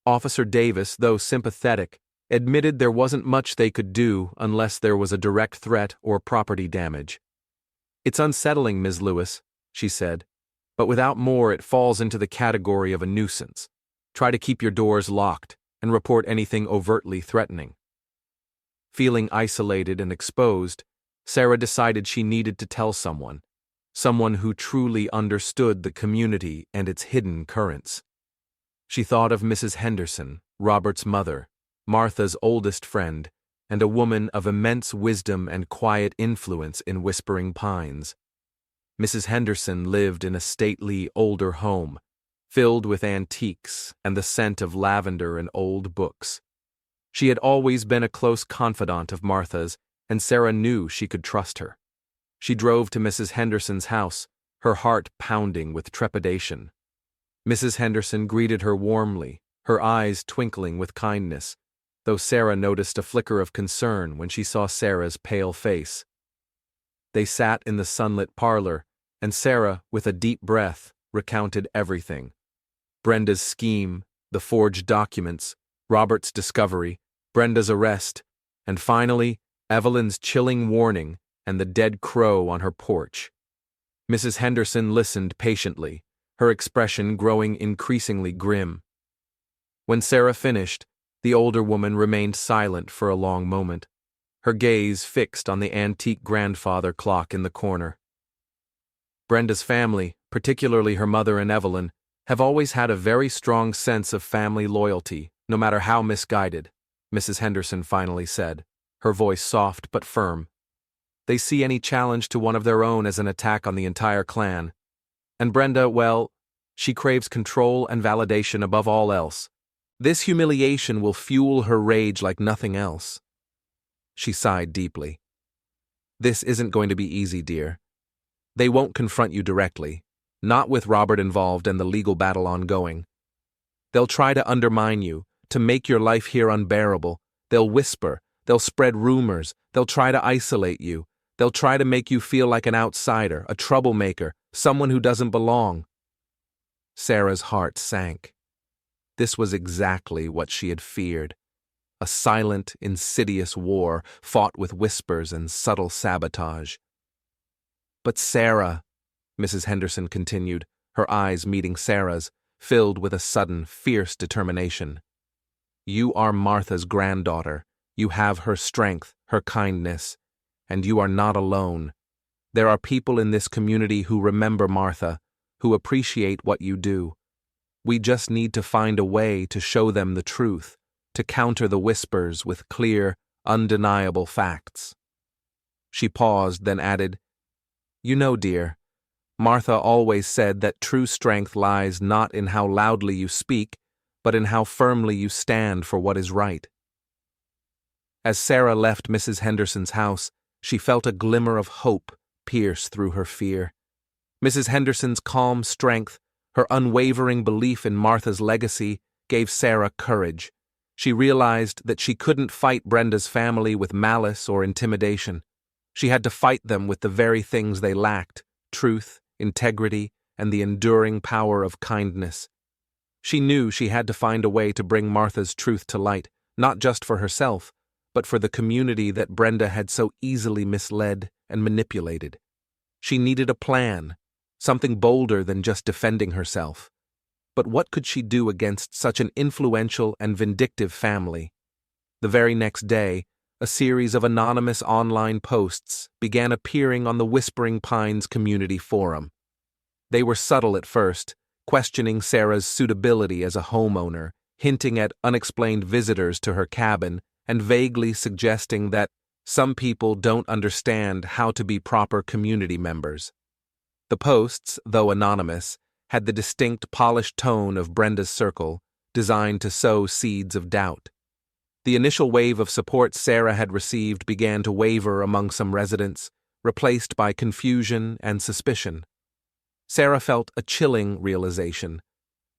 A: Officer Davis, though sympathetic, admitted there wasn't much they could do unless there was a direct threat or property damage. "It's unsettling, Ms. Lewis," she said, "but without more it falls into the category of a nuisance. Try to keep your doors locked and report anything overtly threatening." Feeling isolated and exposed, Sarah decided she needed to tell someone who truly understood the community and its hidden currents. She thought of Mrs. Henderson, Robert's mother, Martha's oldest friend, and a woman of immense wisdom and quiet influence in Whispering Pines. Mrs. Henderson lived in a stately, older home, filled with antiques and the scent of lavender and old books. She had always been a close confidant of Martha's, and Sarah knew she could trust her. She drove to Mrs. Henderson's house, her heart pounding with trepidation. Mrs. Henderson greeted her warmly, her eyes twinkling with kindness, though Sarah noticed a flicker of concern when she saw Sarah's pale face. They sat in the sunlit parlor, and Sarah, with a deep breath, recounted everything. Brenda's scheme, the forged documents, Robert's discovery, Brenda's arrest, and finally, Evelyn's chilling warning and the dead crow on her porch. Mrs. Henderson listened patiently, her expression growing increasingly grim. When Sarah finished, the older woman remained silent for a long moment, her gaze fixed on the antique grandfather clock in the corner. Brenda's family, particularly her mother and Evelyn, have always had a very strong sense of family loyalty, no matter how misguided, Mrs. Henderson finally said, her voice soft but firm. They see any challenge to one of their own as an attack on the entire clan. And Brenda, well, she craves control and validation above all else. This humiliation will fuel her rage like nothing else. She sighed deeply. This isn't going to be easy, dear. They won't confront you directly, not with Robert involved and the legal battle ongoing. They'll try to undermine you, to make your life here unbearable. They'll whisper, they'll spread rumors, they'll try to isolate you. They'll try to make you feel like an outsider, a troublemaker, someone who doesn't belong. Sarah's heart sank. This was exactly what she had feared. A silent, insidious war fought with whispers and subtle sabotage. But Sarah, Mrs. Henderson continued, her eyes meeting Sarah's, filled with a sudden, fierce determination. You are Martha's granddaughter. You have her strength, her kindness. And you are not alone. There are people in this community who remember Martha, who appreciate what you do. We just need to find a way to show them the truth, to counter the whispers with clear, undeniable facts. She paused, then added, You know, dear, Martha always said that true strength lies not in how loudly you speak, but in how firmly you stand for what is right. As Sarah left Mrs. Henderson's house, she felt a glimmer of hope pierce through her fear. Mrs. Henderson's calm strength, her unwavering belief in Martha's legacy, gave Sarah courage. She realized that she couldn't fight Brenda's family with malice or intimidation. She had to fight them with the very things they lacked: truth, integrity, and the enduring power of kindness. She knew she had to find a way to bring Martha's truth to light, not just for herself, but for the community that Brenda had so easily misled and manipulated. She needed a plan, something bolder than just defending herself. But what could she do against such an influential and vindictive family? The very next day, a series of anonymous online posts began appearing on the Whispering Pines community forum. They were subtle at first, questioning Sarah's suitability as a homeowner, hinting at unexplained visitors to her cabin, and vaguely suggesting that some people don't understand how to be proper community members. The posts, though anonymous, had the distinct polished tone of Brenda's circle, designed to sow seeds of doubt. The initial wave of support Sarah had received began to waver among some residents, replaced by confusion and suspicion. Sarah felt a chilling realization.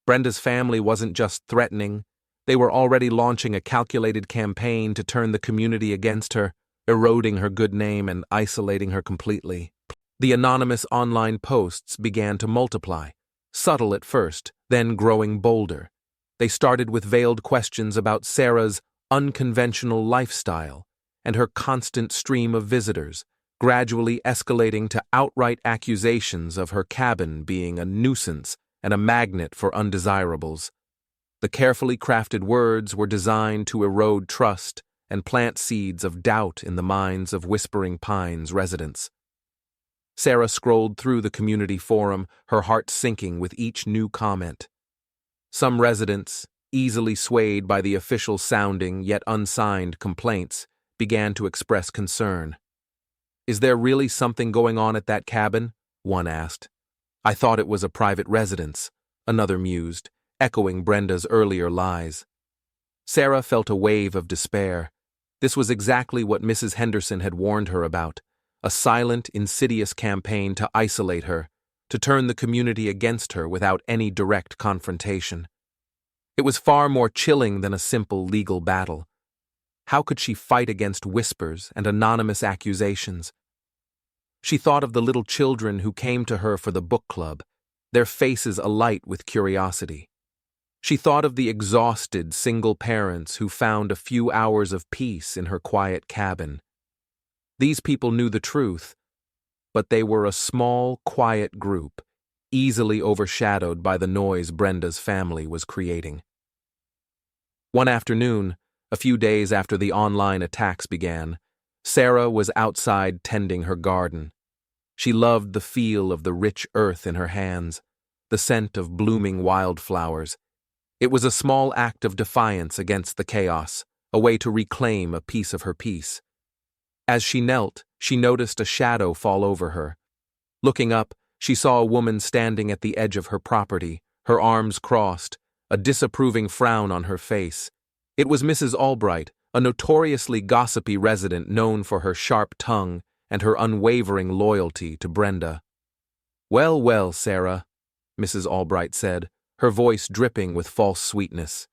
A: Brenda's family wasn't just threatening, they were already launching a calculated campaign to turn the community against her, eroding her good name and isolating her completely. The anonymous online posts began to multiply, subtle at first, then growing bolder. They started with veiled questions about Sarah's unconventional lifestyle and her constant stream of visitors, gradually escalating to outright accusations of her cabin being a nuisance and a magnet for undesirables. The carefully crafted words were designed to erode trust and plant seeds of doubt in the minds of Whispering Pines residents. Sarah scrolled through the community forum, her heart sinking with each new comment. Some residents, easily swayed by the official-sounding yet unsigned complaints, began to express concern. "Is there really something going on at that cabin?" one asked. "I thought it was a private residence," another mused, echoing Brenda's earlier lies. Sarah felt a wave of despair. This was exactly what Mrs. Henderson had warned her about: a silent, insidious campaign to isolate her, to turn the community against her without any direct confrontation. It was far more chilling than a simple legal battle. How could she fight against whispers and anonymous accusations? She thought of the little children who came to her for the book club, their faces alight with curiosity. She thought of the exhausted single parents who found a few hours of peace in her quiet cabin. These people knew the truth, but they were a small, quiet group, easily overshadowed by the noise Brenda's family was creating. One afternoon, a few days after the online attacks began, Sarah was outside tending her garden. She loved the feel of the rich earth in her hands, the scent of blooming wildflowers. It was a small act of defiance against the chaos, a way to reclaim a piece of her peace. As she knelt, she noticed a shadow fall over her. Looking up, she saw a woman standing at the edge of her property, her arms crossed, a disapproving frown on her face. It was Mrs. Albright, a notoriously gossipy resident known for her sharp tongue and her unwavering loyalty to Brenda. "Well, well, Sarah," Mrs. Albright said, her voice dripping with false sweetness.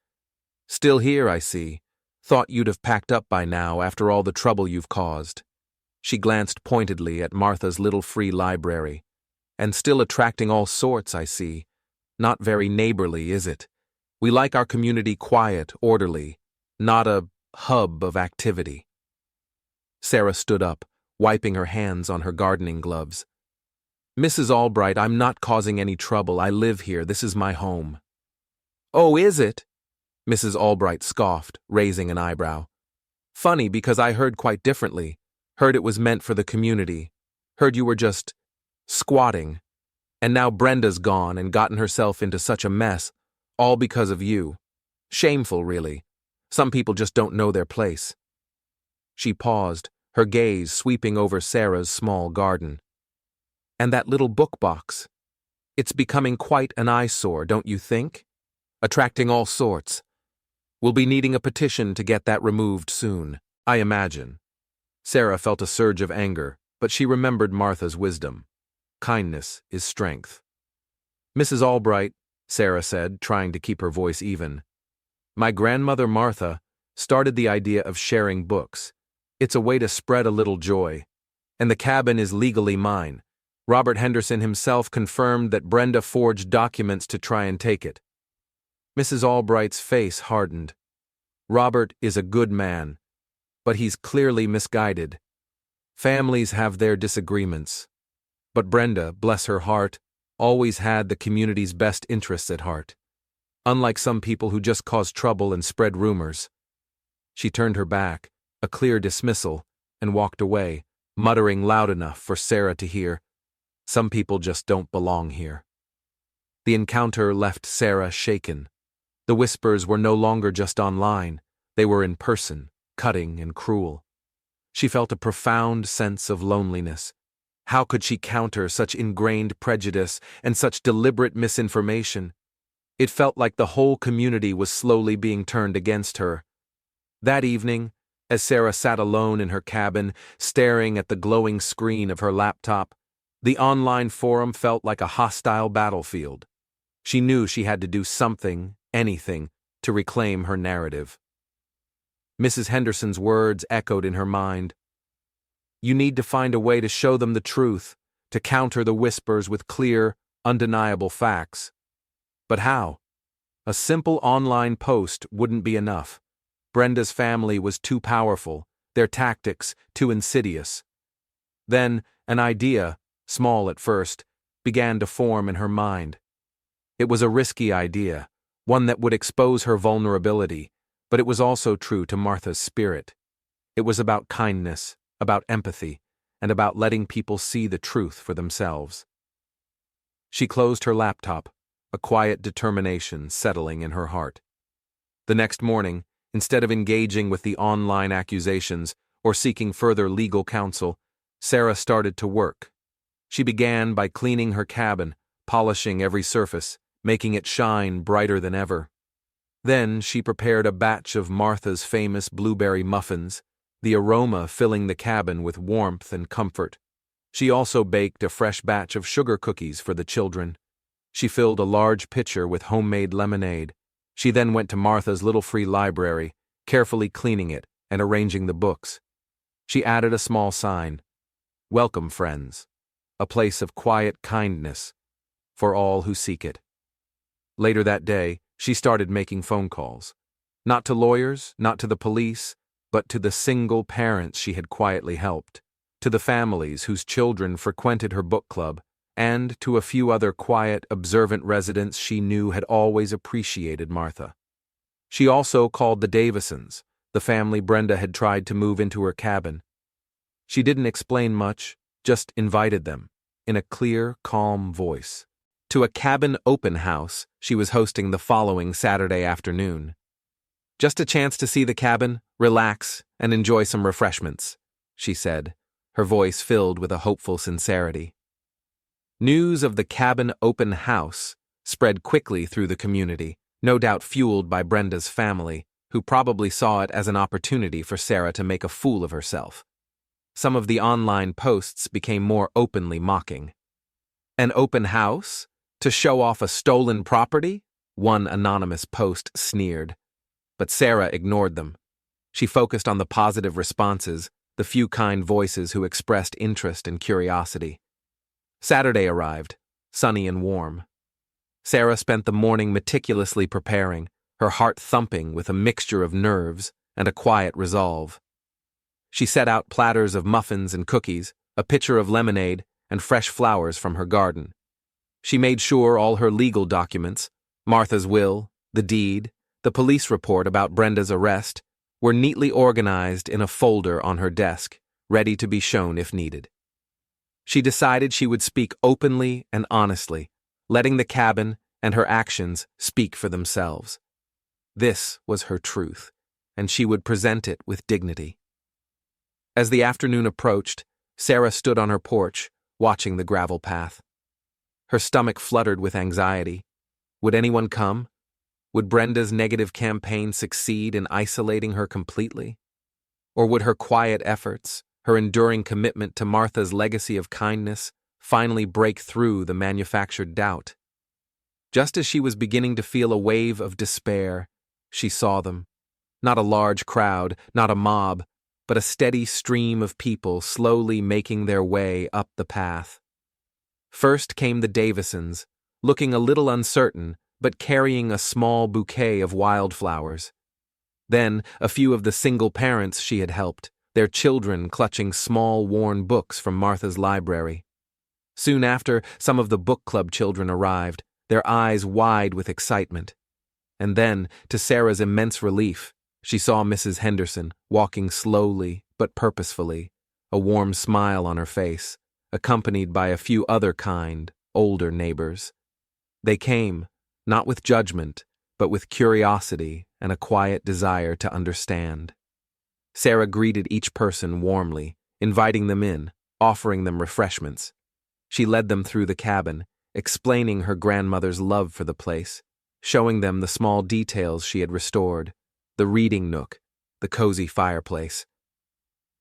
A: "Still here, I see. Thought you'd have packed up by now after all the trouble you've caused." She glanced pointedly at Martha's little free library. "And still attracting all sorts, I see. Not very neighborly, is it? We like our community quiet, orderly, not a hub of activity." Sarah stood up, wiping her hands on her gardening gloves. "Mrs. Albright, I'm not causing any trouble. I live here. This is my home." "Oh, is it?" Mrs. Albright scoffed, raising an eyebrow. "Funny, because I heard quite differently. Heard it was meant for the community. Heard you were just squatting. And now Brenda's gone and gotten herself into such a mess, all because of you. Shameful, really. Some people just don't know their place." She paused, her gaze sweeping over Sarah's small garden. "And that little book box. It's becoming quite an eyesore, don't you think? Attracting all sorts. We'll be needing a petition to get that removed soon." I imagine. Sarah felt a surge of anger, but she remembered Martha's wisdom. Kindness is strength. Mrs. Albright, Sarah said, trying to keep her voice even. My grandmother Martha started the idea of sharing books. It's a way to spread a little joy. And the cabin is legally mine. Robert Henderson himself confirmed that Brenda forged documents to try and take it. Mrs. Albright's face hardened. Robert is a good man, but he's clearly misguided. Families have their disagreements. But Brenda, bless her heart, always had the community's best interests at heart. Unlike some people who just cause trouble and spread rumors. She turned her back, a clear dismissal, and walked away, muttering loud enough for Sarah to hear. Some people just don't belong here. The encounter left Sarah shaken. The whispers were no longer just online, they were in person, cutting and cruel. She felt a profound sense of loneliness. How could she counter such ingrained prejudice and such deliberate misinformation? It felt like the whole community was slowly being turned against her. That evening, as Sarah sat alone in her cabin, staring at the glowing screen of her laptop, the online forum felt like a hostile battlefield. She knew she had to do something, anything, to reclaim her narrative. Mrs. Henderson's words echoed in her mind. You need to find a way to show them the truth, to counter the whispers with clear, undeniable facts. But how? A simple online post wouldn't be enough. Brenda's family was too powerful, their tactics too insidious. Then, an idea, small at first, began to form in her mind. It was a risky idea, one that would expose her vulnerability, but it was also true to Martha's spirit. It was about kindness, about empathy, and about letting people see the truth for themselves. She closed her laptop, a quiet determination settling in her heart. The next morning, instead of engaging with the online accusations or seeking further legal counsel, Sarah started to work. She began by cleaning her cabin, polishing every surface, making it shine brighter than ever. Then she prepared a batch of Martha's famous blueberry muffins, the aroma filling the cabin with warmth and comfort. She also baked a fresh batch of sugar cookies for the children. She filled a large pitcher with homemade lemonade. She then went to Martha's little free library, carefully cleaning it and arranging the books. She added a small sign, "Welcome, friends, a place of quiet kindness for all who seek it." Later that day, she started making phone calls. Not to lawyers, not to the police, but to the single parents she had quietly helped, to the families whose children frequented her book club, and to a few other quiet, observant residents she knew had always appreciated Martha. She also called the Davisons, the family Brenda had tried to move into her cabin. She didn't explain much, just invited them, in a clear, calm voice, to a cabin open house she was hosting the following Saturday afternoon. Just a chance to see the cabin, relax, and enjoy some refreshments, she said, her voice filled with a hopeful sincerity. News of the cabin open house spread quickly through the community, no doubt fueled by Brenda's family, who probably saw it as an opportunity for Sarah to make a fool of herself. Some of the online posts became more openly mocking. An open house? To show off a stolen property? One anonymous post sneered. But Sarah ignored them. She focused on the positive responses, the few kind voices who expressed interest and curiosity. Saturday arrived, sunny and warm. Sarah spent the morning meticulously preparing, her heart thumping with a mixture of nerves and a quiet resolve. She set out platters of muffins and cookies, a pitcher of lemonade, and fresh flowers from her garden. She made sure all her legal documents, Martha's will, the deed, the police report about Brenda's arrest, were neatly organized in a folder on her desk, ready to be shown if needed. She decided she would speak openly and honestly, letting the cabin and her actions speak for themselves. This was her truth, and she would present it with dignity. As the afternoon approached, Sarah stood on her porch, watching the gravel path. Her stomach fluttered with anxiety. Would anyone come? Would Brenda's negative campaign succeed in isolating her completely? Or would her quiet efforts, her enduring commitment to Martha's legacy of kindness, finally break through the manufactured doubt? Just as she was beginning to feel a wave of despair, she saw them. Not a large crowd, not a mob, but a steady stream of people slowly making their way up the path. First came the Davisons, looking a little uncertain, but carrying a small bouquet of wildflowers. Then a few of the single parents she had helped, their children clutching small worn books from Martha's library. Soon after, some of the book club children arrived, their eyes wide with excitement. And then, to Sarah's immense relief, she saw Mrs. Henderson walking slowly but purposefully, a warm smile on her face, accompanied by a few other kind, older neighbors. They came, not with judgment, but with curiosity and a quiet desire to understand. Sarah greeted each person warmly, inviting them in, offering them refreshments. She led them through the cabin, explaining her grandmother's love for the place, showing them the small details she had restored, the reading nook, the cozy fireplace.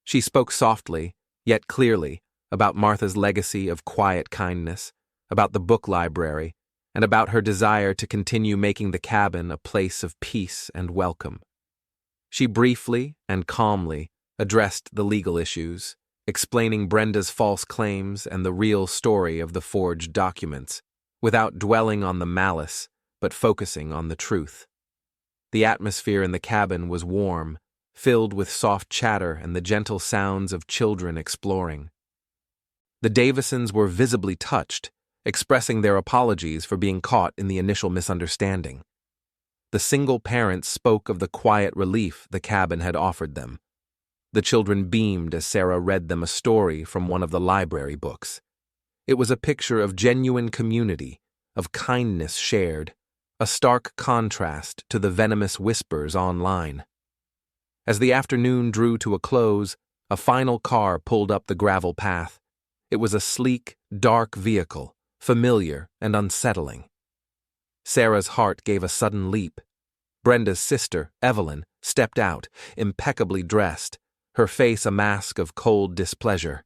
A: She spoke softly, yet clearly, about Martha's legacy of quiet kindness, about the book library, and about her desire to continue making the cabin a place of peace and welcome. She briefly and calmly addressed the legal issues, explaining Brenda's false claims and the real story of the forged documents, without dwelling on the malice, but focusing on the truth. The atmosphere in the cabin was warm, filled with soft chatter and the gentle sounds of children exploring. The Davisons were visibly touched, expressing their apologies for being caught in the initial misunderstanding. The single parents spoke of the quiet relief the cabin had offered them. The children beamed as Sarah read them a story from one of the library books. It was a picture of genuine community, of kindness shared, a stark contrast to the venomous whispers online. As the afternoon drew to a close, a final car pulled up the gravel path. It was a sleek, dark vehicle, familiar and unsettling. Sarah's heart gave a sudden leap. Brenda's sister, Evelyn, stepped out, impeccably dressed, her face a mask of cold displeasure.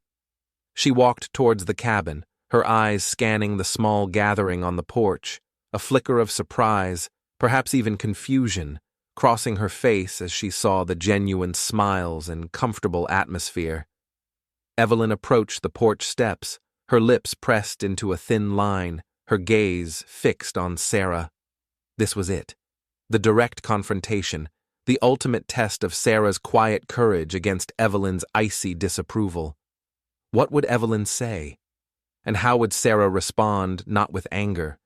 A: She walked towards the cabin, her eyes scanning the small gathering on the porch, a flicker of surprise, perhaps even confusion, crossing her face as she saw the genuine smiles and comfortable atmosphere. Evelyn approached the porch steps, her lips pressed into a thin line, her gaze fixed on Sarah. This was it. The direct confrontation, the ultimate test of Sarah's quiet courage against Evelyn's icy disapproval. What would Evelyn say? And how would Sarah respond, not with anger,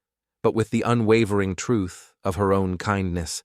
A: but with the unwavering truth of her own kindness?